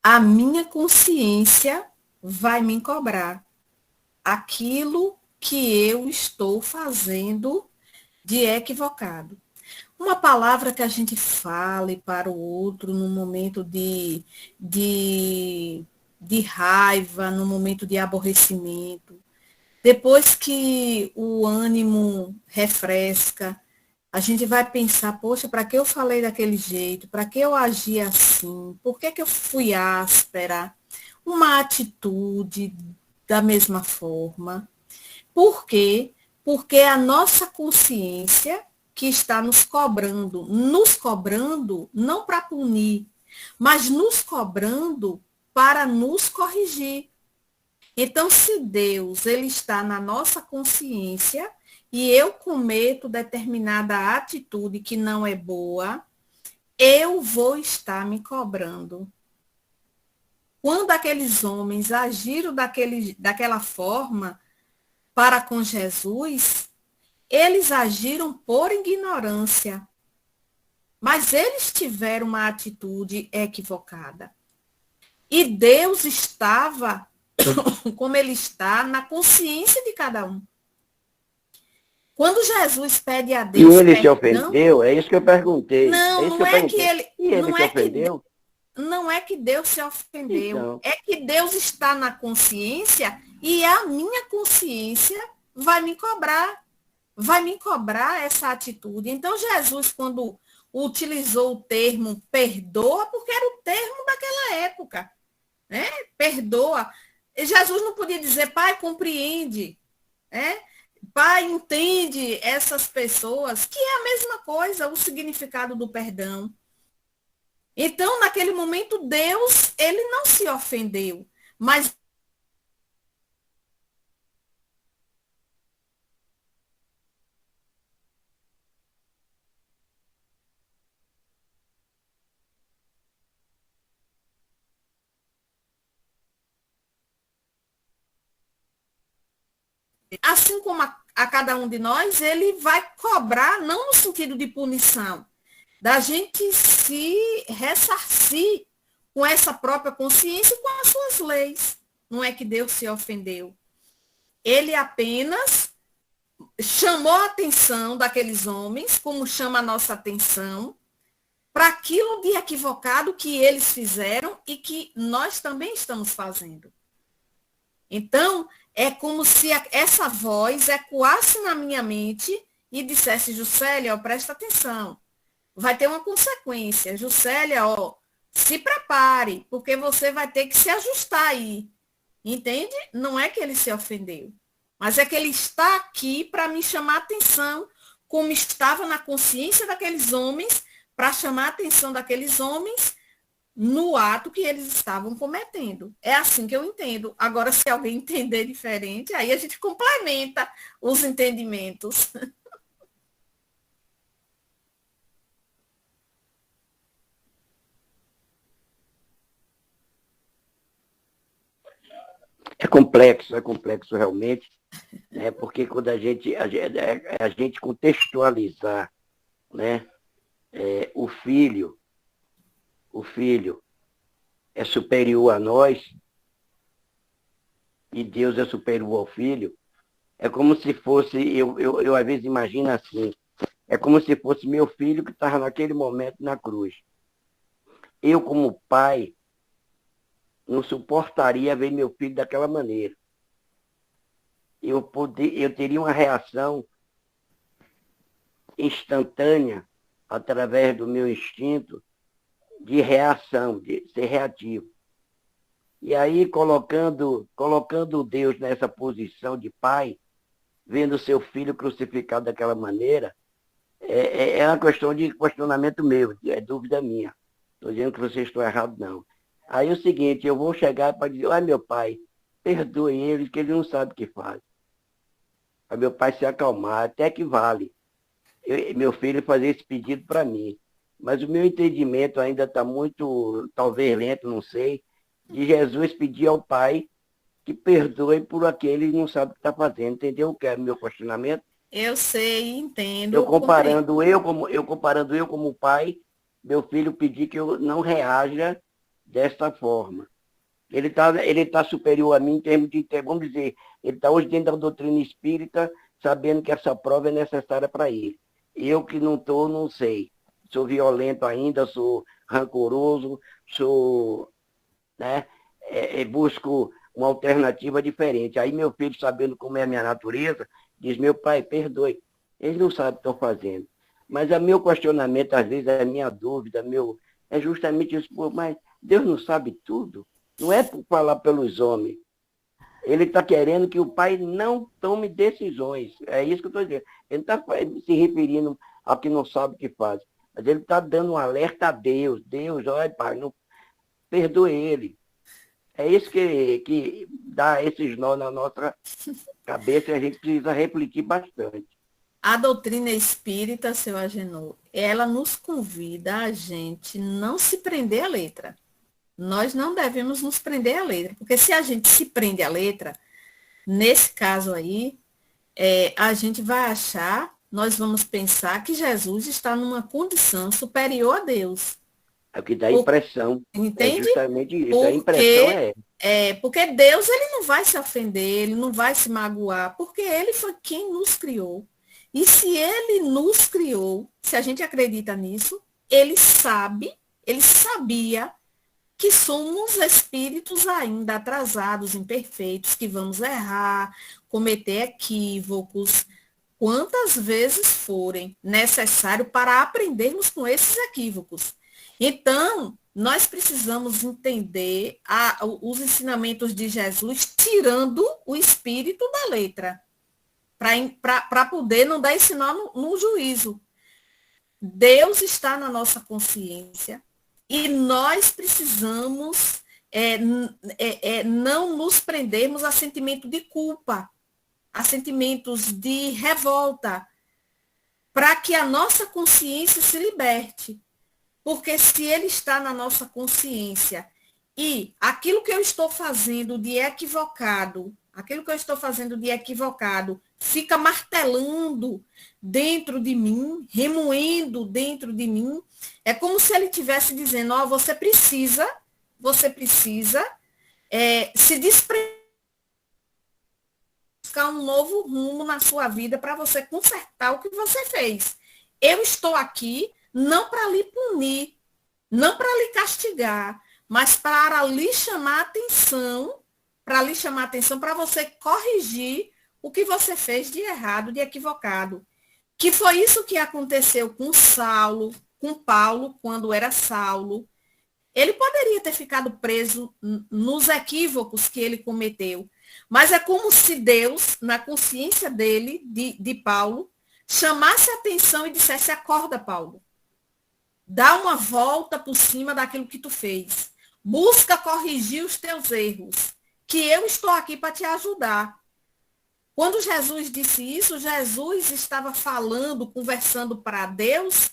a minha consciência vai me cobrar aquilo que eu estou fazendo de equivocado. Uma palavra que a gente fale para o outro no momento de raiva, no momento de aborrecimento, depois que o ânimo refresca, a gente vai pensar, poxa, para que eu falei daquele jeito? Para que eu agi assim? Por que eu fui áspera? Uma atitude da mesma forma. Por quê? Porque a nossa consciência que está nos cobrando não para punir, mas nos cobrando para nos corrigir. Então, se Deus ele está na nossa consciência e eu cometo determinada atitude que não é boa, eu vou estar me cobrando. Quando aqueles homens agiram daquela forma para com Jesus, eles agiram por ignorância, mas eles tiveram uma atitude equivocada. E Deus estava, como ele está, na consciência de cada um. Quando Jesus pede a Deus E ele perdão, se ofendeu? É isso que eu perguntei. não é que ele... E ele não se é ofendeu? não é que Deus se ofendeu, Então. é que Deus está na consciência e a minha consciência vai me cobrar essa atitude. Então, Jesus, quando utilizou o termo perdoa, porque era o termo daquela época, né? Perdoa. E Jesus não podia dizer, pai, compreende, né? Pai, entende essas pessoas, que é a mesma coisa, o significado do perdão. Então, naquele momento, Deus, ele não se ofendeu, mas assim como a cada um de nós, ele vai cobrar, não no sentido de punição, da gente se ressarcir com essa própria consciência e com as suas leis. Não é que Deus se ofendeu. Ele apenas chamou a atenção daqueles homens, como chama a nossa atenção, para aquilo de equivocado que eles fizeram e que nós também estamos fazendo. Então, é como se essa voz ecoasse na minha mente e dissesse, Juscelia, presta atenção. Vai ter uma consequência. Juscelia, se prepare, porque você vai ter que se ajustar aí. Entende? Não é que ele se ofendeu, mas é que ele está aqui para me chamar a atenção, como estava na consciência daqueles homens, para chamar a atenção daqueles homens no ato que eles estavam cometendo. É assim que eu entendo. Agora, se alguém entender diferente, aí a gente complementa os entendimentos. É complexo realmente, né? Porque quando a gente contextualizar, né? O filho é superior a nós e Deus é superior ao filho, é como se fosse, eu às vezes imagino assim, é como se fosse meu filho que estava naquele momento na cruz. Eu, como pai, não suportaria ver meu filho daquela maneira. Eu teria uma reação instantânea, através do meu instinto, de reação, de ser reativo. E aí, colocando Deus nessa posição de pai, vendo seu filho crucificado daquela maneira, É uma questão de questionamento meu, é dúvida minha. Estou dizendo que vocês estão errados, não. Aí é o seguinte, eu vou chegar para dizer, ai meu pai, perdoe ele, que ele não sabe o que faz. Para meu pai se acalmar, até que vale. Meu filho fazer esse pedido para mim. Mas o meu entendimento ainda está muito, talvez lento, não sei, de Jesus pedir ao Pai que perdoe por aquele que não sabe o que está fazendo. Entendeu o que é o meu questionamento? Eu sei, Eu entendo, compreendo. comparando eu como pai, meu filho pedir que eu não reaja desta forma. Ele tá superior a mim em termos de, vamos dizer, ele está hoje dentro da doutrina espírita, sabendo que essa prova é necessária para ele. Eu que não estou, não sei. Sou violento ainda, sou rancoroso, sou, né, busco uma alternativa diferente. Aí meu filho, sabendo como é a minha natureza, diz, meu pai, perdoe. Eles não sabem o que estão fazendo. Mas o meu questionamento, às vezes, a minha dúvida, é justamente isso, pô, mas Deus não sabe tudo? Não é por falar pelos homens. Ele está querendo que o pai não tome decisões. É isso que eu estou dizendo. Ele não está se referindo ao que não sabe o que faz. Mas ele está dando um alerta a Deus. Deus, olha, pai, não perdoe ele. É isso que dá esses nó na nossa cabeça e a gente precisa refletir bastante. A doutrina espírita, seu Agenor, ela nos convida a gente não se prender à letra. Nós não devemos nos prender à letra, porque se a gente se prende à letra, nesse caso aí, a gente vai achar, nós vamos pensar que Jesus está numa condição superior a Deus. É o que dá impressão. Entende? É justamente isso. A impressão porque Deus, ele não vai se ofender, ele não vai se magoar, porque ele foi quem nos criou. E se ele nos criou, se a gente acredita nisso, ele sabia que somos espíritos ainda atrasados, imperfeitos, que vamos errar, cometer equívocos, quantas vezes forem necessário para aprendermos com esses equívocos. Então, nós precisamos entender os ensinamentos de Jesus, tirando o espírito da letra, para poder não dar esse nó no juízo. Deus está na nossa consciência e nós precisamos não nos prendermos a sentimento de culpa, a sentimentos de revolta, para que a nossa consciência se liberte. Porque se ele está na nossa consciência e aquilo que eu estou fazendo de equivocado, fica martelando dentro de mim, remoendo dentro de mim, é como se ele estivesse dizendo, você precisa se desprender, buscar um novo rumo na sua vida para você consertar o que você fez. Eu estou aqui não para lhe punir, não para lhe castigar, mas para lhe chamar atenção, para você corrigir o que você fez de errado, de equivocado. Que foi isso que aconteceu com Saulo, com Paulo, quando era Saulo. Ele poderia ter ficado preso nos equívocos que ele cometeu, mas é como se Deus, na consciência dele, de Paulo, chamasse a atenção e dissesse, acorda, Paulo. Dá uma volta por cima daquilo que tu fez. Busca corrigir os teus erros, que eu estou aqui para te ajudar. Quando Jesus disse isso, Jesus estava falando, conversando para Deus,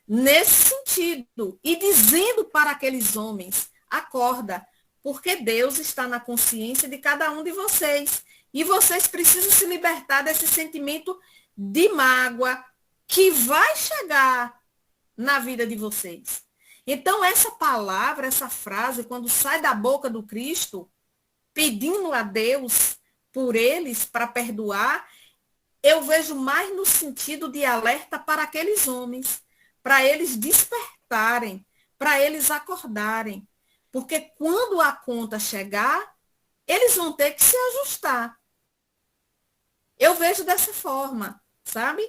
nesse sentido, e dizendo para aqueles homens, acorda, porque Deus está na consciência de cada um de vocês. E vocês precisam se libertar desse sentimento de mágoa que vai chegar na vida de vocês. Então, essa palavra, essa frase, quando sai da boca do Cristo, pedindo a Deus por eles, para perdoar, eu vejo mais no sentido de alerta para aqueles homens, para eles despertarem, para eles acordarem. Porque quando a conta chegar, eles vão ter que se ajustar. Eu vejo dessa forma, sabe?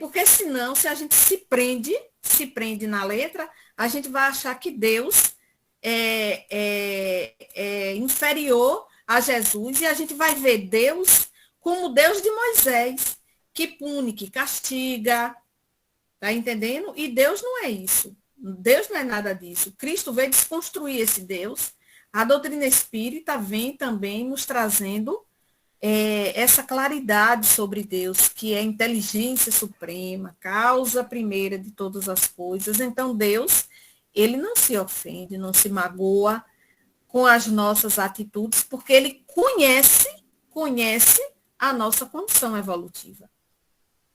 Porque senão, se a gente se prende na letra, a gente vai achar que Deus é inferior a Jesus e a gente vai ver Deus como o Deus de Moisés, que pune, que castiga, Tá entendendo? E Deus não é isso. Deus não é nada disso. Cristo veio desconstruir esse Deus. A doutrina espírita vem também nos trazendo essa claridade sobre Deus, que é inteligência suprema, causa primeira de todas as coisas. Então, Deus, ele não se ofende, não se magoa com as nossas atitudes, porque ele conhece a nossa condição evolutiva.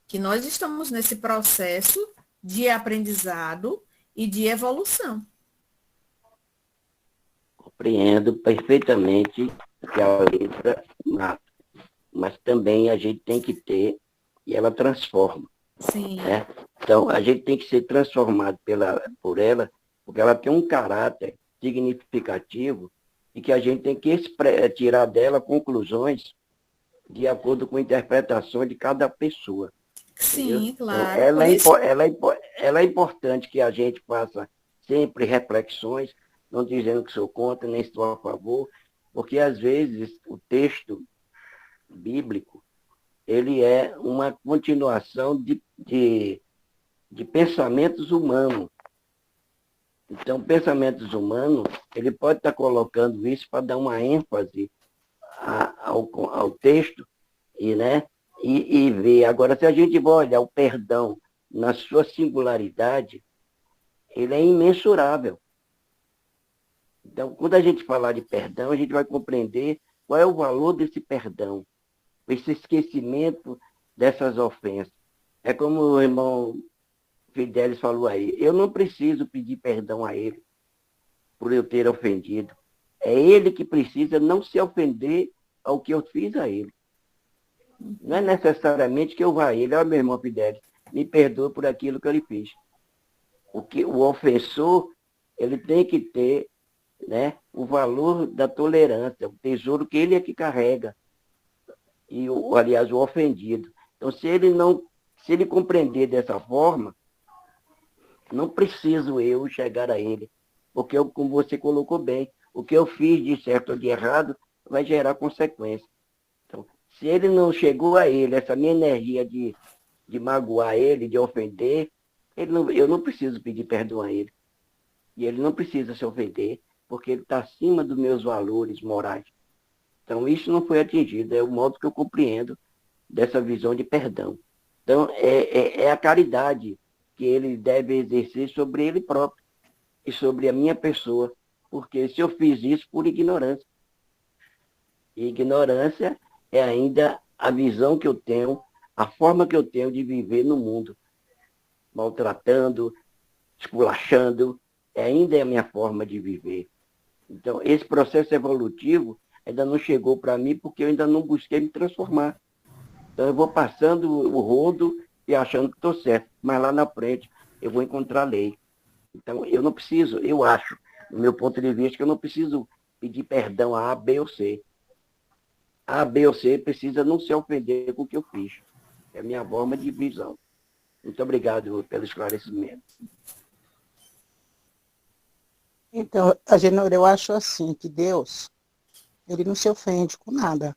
Que nós estamos nesse processo de aprendizado e de evolução. Compreendo perfeitamente o que a letra mata, mas também a gente tem que ter, e ela transforma. Sim. Né? Então, a gente tem que ser transformado por ela, porque ela tem um caráter significativo e que a gente tem que tirar dela conclusões de acordo com a interpretação de cada pessoa. Sim, entendeu? claro. Então, ela é importante que a gente faça sempre reflexões, não dizendo que sou contra, nem estou a favor, porque às vezes o texto bíblico, ele é uma continuação de pensamentos humanos. Então, pensamentos humanos, ele pode estar colocando isso para dar uma ênfase ao texto e ver. Agora, se a gente vai olhar o perdão na sua singularidade, ele é imensurável. Então, quando a gente falar de perdão, a gente vai compreender qual é o valor desse perdão, esse esquecimento dessas ofensas. É como o irmão Fidelis falou aí, eu não preciso pedir perdão a ele por eu ter ofendido. É ele que precisa não se ofender ao que eu fiz a ele. Não é necessariamente que eu vá a ele, meu irmão Fidelis, me perdoa por aquilo que eu lhe fiz. O ofensor, ele tem que ter o valor da tolerância, o tesouro que ele é que carrega. E, aliás, o ofendido. Então, se ele compreender dessa forma, não preciso eu chegar a ele, porque, como você colocou bem, o que eu fiz de certo ou de errado vai gerar consequência. Então, se ele não chegou a ele, essa minha energia de magoar ele, de ofender, eu não preciso pedir perdão a ele. E ele não precisa se ofender, porque ele está acima dos meus valores morais. Então, isso não foi atingido, é o modo que eu compreendo dessa visão de perdão. Então, é a caridade que ele deve exercer sobre ele próprio e sobre a minha pessoa, porque se eu fiz isso por ignorância. E ignorância é ainda a visão que eu tenho, a forma que eu tenho de viver no mundo, maltratando, esculachando, ainda é a minha forma de viver. Então, esse processo evolutivo ainda não chegou para mim porque eu ainda não busquei me transformar. Então, eu vou passando o rodo e achando que estou certo, mas lá na frente eu vou encontrar a lei. Então, eu não preciso, eu acho, do meu ponto de vista, que eu não preciso pedir perdão a A, B ou C. A, B ou C precisa não se ofender com o que eu fiz. É a minha forma de visão. Muito obrigado pelo esclarecimento. Então, Agenor, eu acho assim, que Deus, ele não se ofende com nada.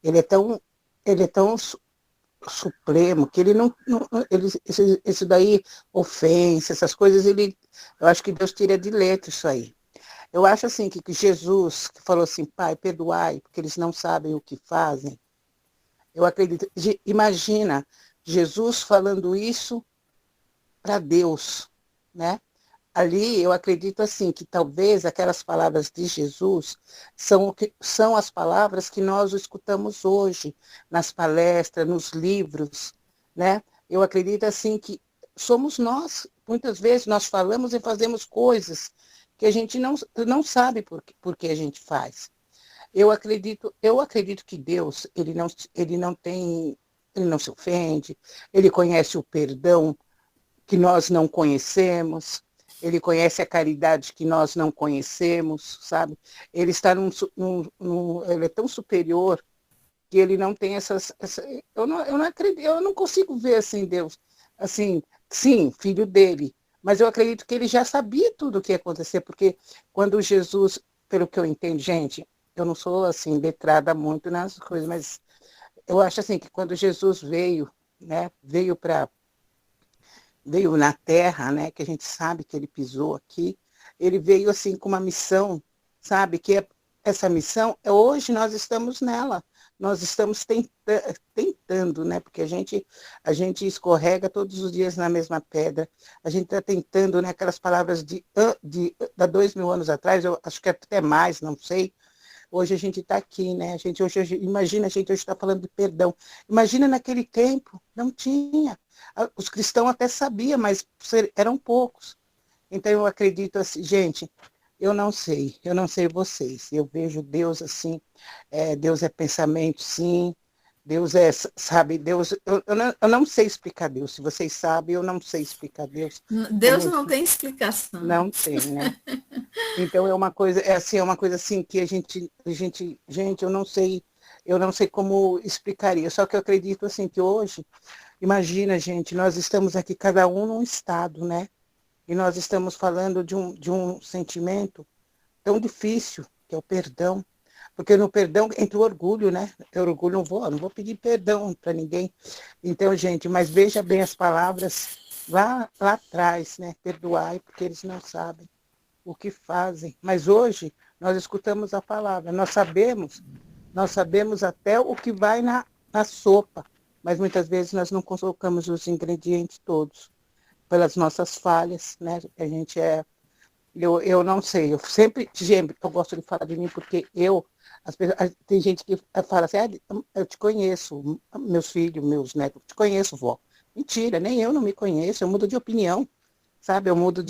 Ele é tão supremo que ele não isso daí, ofensa, essas coisas, eu acho que Deus tira de letra isso aí. Eu acho assim que Jesus, que falou assim, Pai, perdoai, porque eles não sabem o que fazem. Eu acredito, imagina Jesus falando isso para Deus, né? Ali eu acredito assim, que talvez aquelas palavras de Jesus são as palavras que nós escutamos hoje, nas palestras, nos livros, né? Eu acredito assim que somos nós, muitas vezes nós falamos e fazemos coisas que a gente não sabe por que a gente faz. Eu acredito que Deus, ele não se ofende, ele conhece o perdão que nós não conhecemos, ele conhece a caridade que nós não conhecemos, sabe? Ele está ele é tão superior que ele não tem eu não acredito, eu não consigo ver assim Deus, assim, sim, filho dele, mas eu acredito que ele já sabia tudo o que ia acontecer, porque quando Jesus, pelo que eu entendo, gente, eu não sou assim letrada muito nas coisas, mas eu acho assim que quando Jesus veio, né, veio para veio na Terra, né, que a gente sabe que ele pisou aqui, ele veio assim com uma missão, sabe, essa missão, hoje nós estamos nela, nós estamos tentando, né, porque a gente escorrega todos os dias na mesma pedra, a gente está tentando, né, aquelas palavras da 2000 anos atrás, eu acho que até mais, não sei. Hoje a gente está aqui, né? Imagina, a gente hoje está falando de perdão. Imagina naquele tempo, não tinha. Os cristãos até sabiam, mas eram poucos. Então eu acredito assim, gente, eu não sei vocês. Eu vejo Deus assim, Deus é pensamento, sim. Deus é, sabe, Deus, eu não sei explicar Deus. Se vocês sabem, eu não sei explicar Deus. Deus não tem explicação. Não tem, né? Então é uma coisa assim que gente, eu não sei como explicaria. Só que eu acredito assim que hoje, imagina, gente, nós estamos aqui cada um num estado, né? E nós estamos falando de um sentimento tão difícil, que é o perdão. Porque no perdão entra o orgulho, né? O orgulho, não vou pedir perdão para ninguém. Então, gente, mas veja bem as palavras lá atrás, né? Perdoai, porque eles não sabem o que fazem. Mas hoje nós escutamos a palavra, nós sabemos até o que vai na sopa, mas muitas vezes nós não colocamos os ingredientes todos, pelas nossas falhas, né? A gente eu não sei, eu gosto de falar de mim porque tem gente que fala assim, eu te conheço, meus filhos, meus netos, te conheço, vó. Mentira, nem eu não me conheço, eu mudo de opinião. Sabe, eu mudo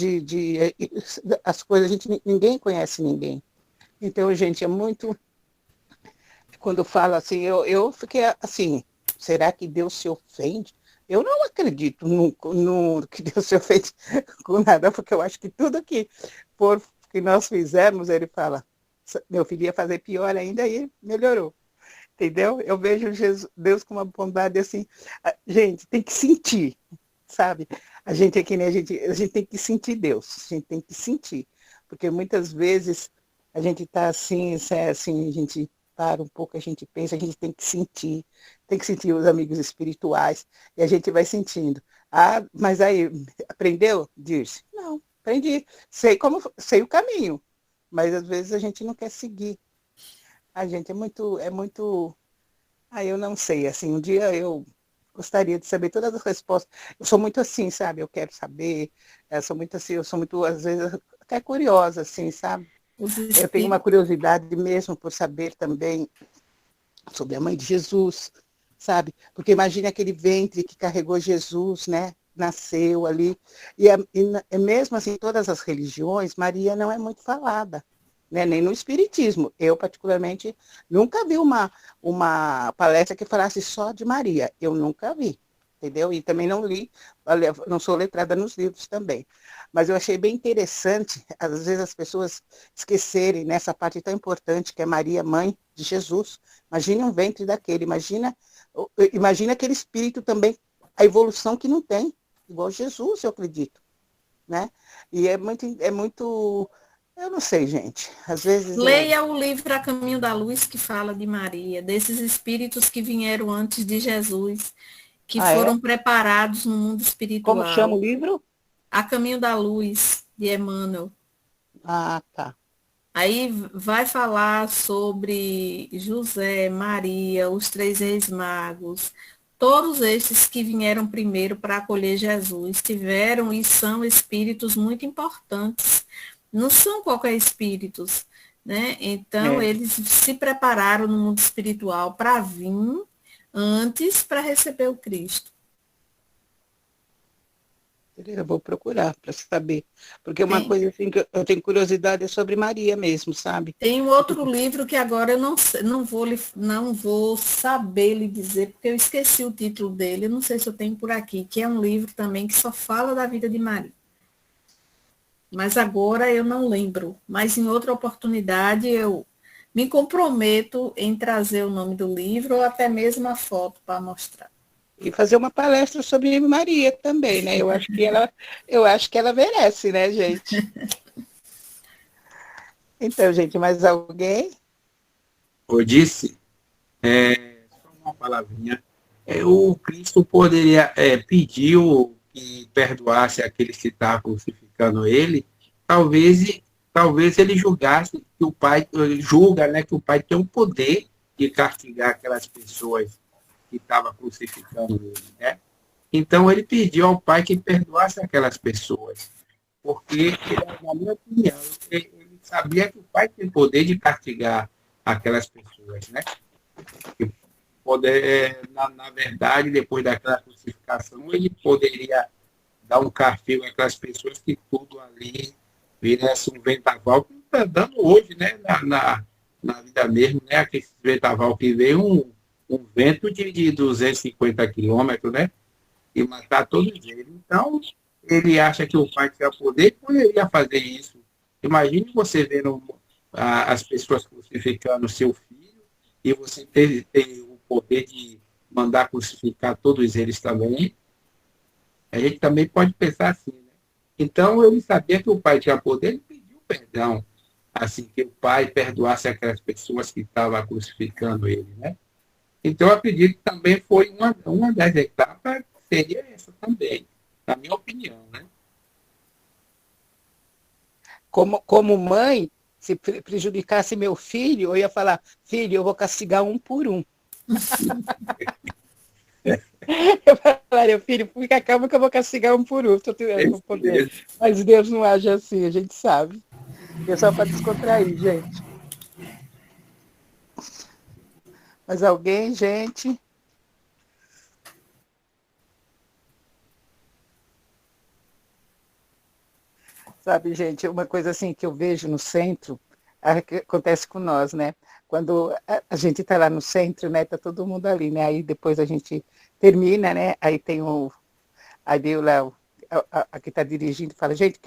as coisas, ninguém conhece ninguém. Então, gente, é muito... Quando eu falo assim, eu fiquei assim, será que Deus se ofende? Eu não acredito que Deus se ofende com nada, porque eu acho que tudo que nós fizermos, ele fala, meu filho ia fazer pior ainda e melhorou. Entendeu? Eu vejo Deus com uma bondade assim, gente, tem que sentir, sabe? A gente aqui, né? A gente tem que sentir Deus, a gente tem que sentir. Porque muitas vezes a gente está assim, a gente para um pouco, a gente pensa, a gente tem que sentir os amigos espirituais, e a gente vai sentindo. Ah, mas aí, aprendeu, Dirce? Não, aprendi. Sei o caminho, mas às vezes a gente não quer seguir. A gente é muito, eu não sei, assim, um dia eu gostaria de saber todas as respostas. Eu sou muito assim, sabe? Eu quero saber. Eu sou muito assim, às vezes, até curiosa, assim, sabe? Eu tenho uma curiosidade mesmo por saber também sobre a mãe de Jesus, sabe? Porque imagine aquele ventre que carregou Jesus, né? Nasceu ali. E mesmo assim, em todas as religiões, Maria não é muito falada. Né, nem no espiritismo. Eu, particularmente, nunca vi uma palestra que falasse só de Maria. Eu nunca vi, entendeu? E também não li, não sou letrada nos livros também. Mas eu achei bem interessante, às vezes as pessoas esquecerem nessa parte tão importante que é Maria, mãe de Jesus. Imagine um ventre daquele, imagina aquele espírito também, a evolução que não tem, igual Jesus, eu acredito. Né? E é muito eu não sei, gente. Às vezes. Leia o livro A Caminho da Luz, que fala de Maria, desses espíritos que vieram antes de Jesus, que foram preparados no mundo espiritual. Como chama o livro? A Caminho da Luz, de Emmanuel. Ah, tá. Aí vai falar sobre José, Maria, os 3 reis magos, todos estes que vieram primeiro para acolher Jesus, tiveram e são espíritos muito importantes. Não são qualquer espíritos, né? Então, eles se prepararam no mundo espiritual para vir antes para receber o Cristo. Eu vou procurar para saber. Porque uma coisa assim que eu tenho curiosidade é sobre Maria mesmo, sabe? Tem um outro livro que agora eu não vou saber lhe dizer, porque eu esqueci o título dele, eu não sei se eu tenho por aqui, que é um livro também que só fala da vida de Maria. Mas agora eu não lembro. Mas em outra oportunidade eu me comprometo em trazer o nome do livro ou até mesmo a foto para mostrar. E fazer uma palestra sobre Maria também, né? Eu acho que ela merece, né, gente? Então, gente, mais alguém? Eu disse, só uma palavrinha. O Cristo poderia pedir que perdoasse aqueles que estavam crucificando ele, talvez ele julgasse que o pai, ele julga, né, que o pai tem o poder de castigar aquelas pessoas que estavam crucificando ele, né? Então ele pediu ao pai que perdoasse aquelas pessoas, porque, na minha opinião, ele sabia que o pai tem poder de castigar aquelas pessoas, né? Que poder, na verdade, depois daquela crucificação, ele poderia dar um castigo àquelas pessoas que tudo ali virasse um vendaval, que está dando hoje, né? Na vida mesmo, né? Aquele vendaval que veio um vento de 250 quilômetros, né? E matar todos eles. Então, ele acha que o pai tinha poder e poderia fazer isso. Imagine você vendo as pessoas crucificando seu filho e você ter o poder de mandar crucificar todos eles também. A gente também pode pensar assim, né? Então, ele sabia que o pai tinha poder, ele pediu perdão, assim, que o pai perdoasse aquelas pessoas que estavam crucificando ele, né? Então, eu acredito que também foi uma das etapas, seria essa também, na minha opinião, né? Como mãe, se prejudicasse meu filho, eu ia falar, filho, eu vou castigar um por um. Eu falaria, filho, fica calmo que eu vou castigar um por um, se eu tiver o poder. Mas Deus não age assim, a gente sabe. É só para descontrair, gente. Mas alguém, gente? Sabe, gente, uma coisa assim que eu vejo no centro, que acontece com nós, né? Quando a gente está lá no centro, né? Tá todo mundo ali, né? Aí depois a gente termina, né? Aí tem aí deu lá, a que está dirigindo fala, gente,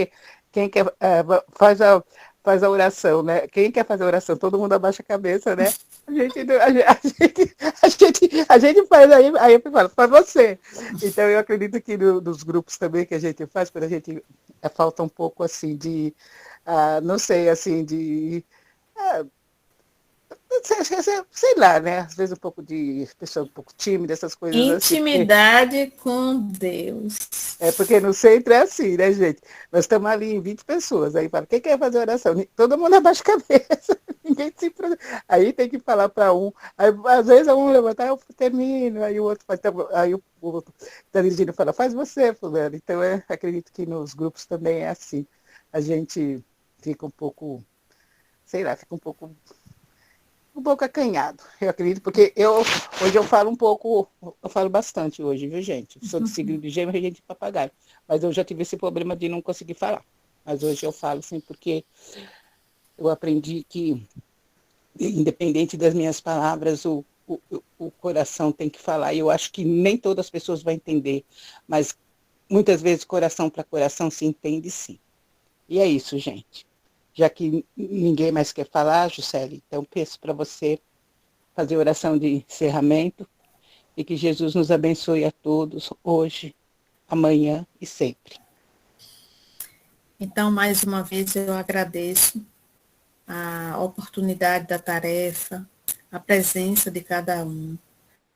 quem quer, faz a oração, né? Quem quer fazer a oração? Todo mundo abaixa a cabeça, né? A gente faz aí eu falo, faz você. Então eu acredito que nos grupos também que a gente faz, quando a gente falta um pouco assim de, não sei, assim, de. Sei lá, né? Às vezes um pouco de pessoa um pouco tímida, essas coisas assim. Intimidade com Deus. Porque no centro é assim, né, gente? Nós estamos ali em 20 pessoas. Aí fala, quem quer fazer oração? Todo mundo abaixa a cabeça. Ninguém se. Aí tem que falar para um. Aí, às vezes um levanta, eu termino. Aí o outro faz. Aí o outro está dirigindo fala, faz você, fulano. Então, acredito que nos grupos também é assim. A gente fica um pouco, sei lá, fica um pouco acanhado, eu acredito, porque hoje eu falo eu falo bastante hoje, viu, gente? Sou de signo de Gêmeos, regente de papagaio, mas eu já tive esse problema de não conseguir falar. Mas hoje eu falo, sim, porque eu aprendi que, independente das minhas palavras, o coração tem que falar. E eu acho que nem todas as pessoas vão entender, mas muitas vezes coração para coração se entende, sim. E é isso, gente. Já que ninguém mais quer falar, Juscelie, então peço para você fazer oração de encerramento e que Jesus nos abençoe a todos, hoje, amanhã e sempre. Então, mais uma vez, eu agradeço a oportunidade da tarefa, a presença de cada um,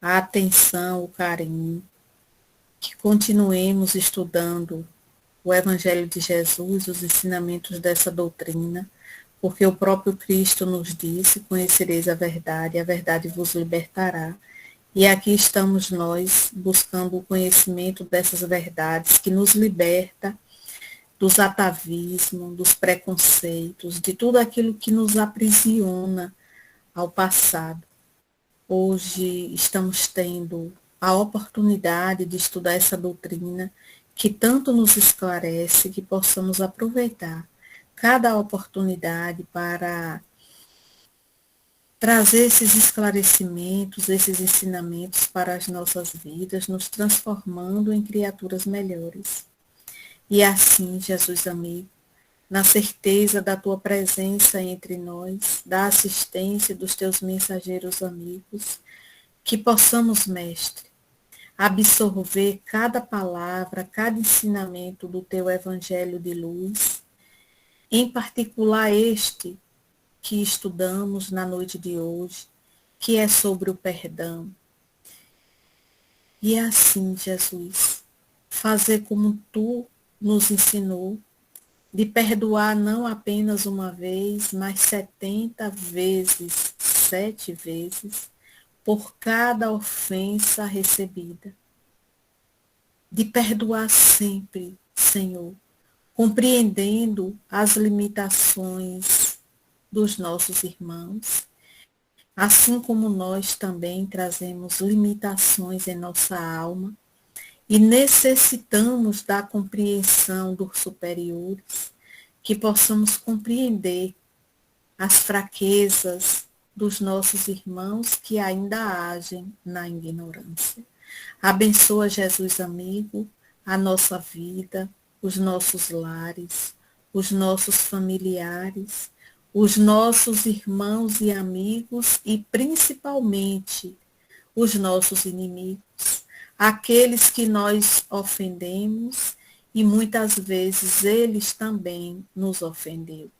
a atenção, o carinho, que continuemos estudando o Evangelho de Jesus, os ensinamentos dessa doutrina, porque o próprio Cristo nos disse, conhecereis a verdade vos libertará. E aqui estamos nós, buscando o conhecimento dessas verdades que nos liberta dos atavismos, dos preconceitos, de tudo aquilo que nos aprisiona ao passado. Hoje estamos tendo a oportunidade de estudar essa doutrina que tanto nos esclarece, que possamos aproveitar cada oportunidade para trazer esses esclarecimentos, esses ensinamentos para as nossas vidas, nos transformando em criaturas melhores. E assim, Jesus amigo, na certeza da tua presença entre nós, da assistência dos teus mensageiros amigos, que possamos, Mestre, absorver cada palavra, cada ensinamento do teu evangelho de luz, em particular este que estudamos na noite de hoje, que é sobre o perdão. E assim, Jesus, fazer como tu nos ensinou, de perdoar não apenas uma vez, mas 70 vezes, 7 vezes, por cada ofensa recebida. De perdoar sempre, Senhor, compreendendo as limitações dos nossos irmãos, assim como nós também trazemos limitações em nossa alma e necessitamos da compreensão dos superiores, que possamos compreender as fraquezas dos nossos irmãos que ainda agem na ignorância. Abençoa, Jesus amigo, a nossa vida, os nossos lares, os nossos familiares, os nossos irmãos e amigos e principalmente os nossos inimigos, aqueles que nós ofendemos e muitas vezes eles também nos ofenderam,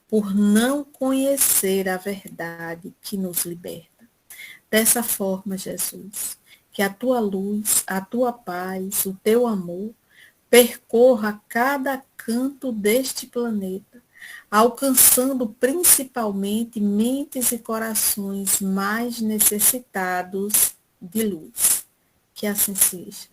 por não conhecer a verdade que nos liberta. Dessa forma, Jesus, que a tua luz, a tua paz, o teu amor percorra cada canto deste planeta, alcançando principalmente mentes e corações mais necessitados de luz. Que assim seja.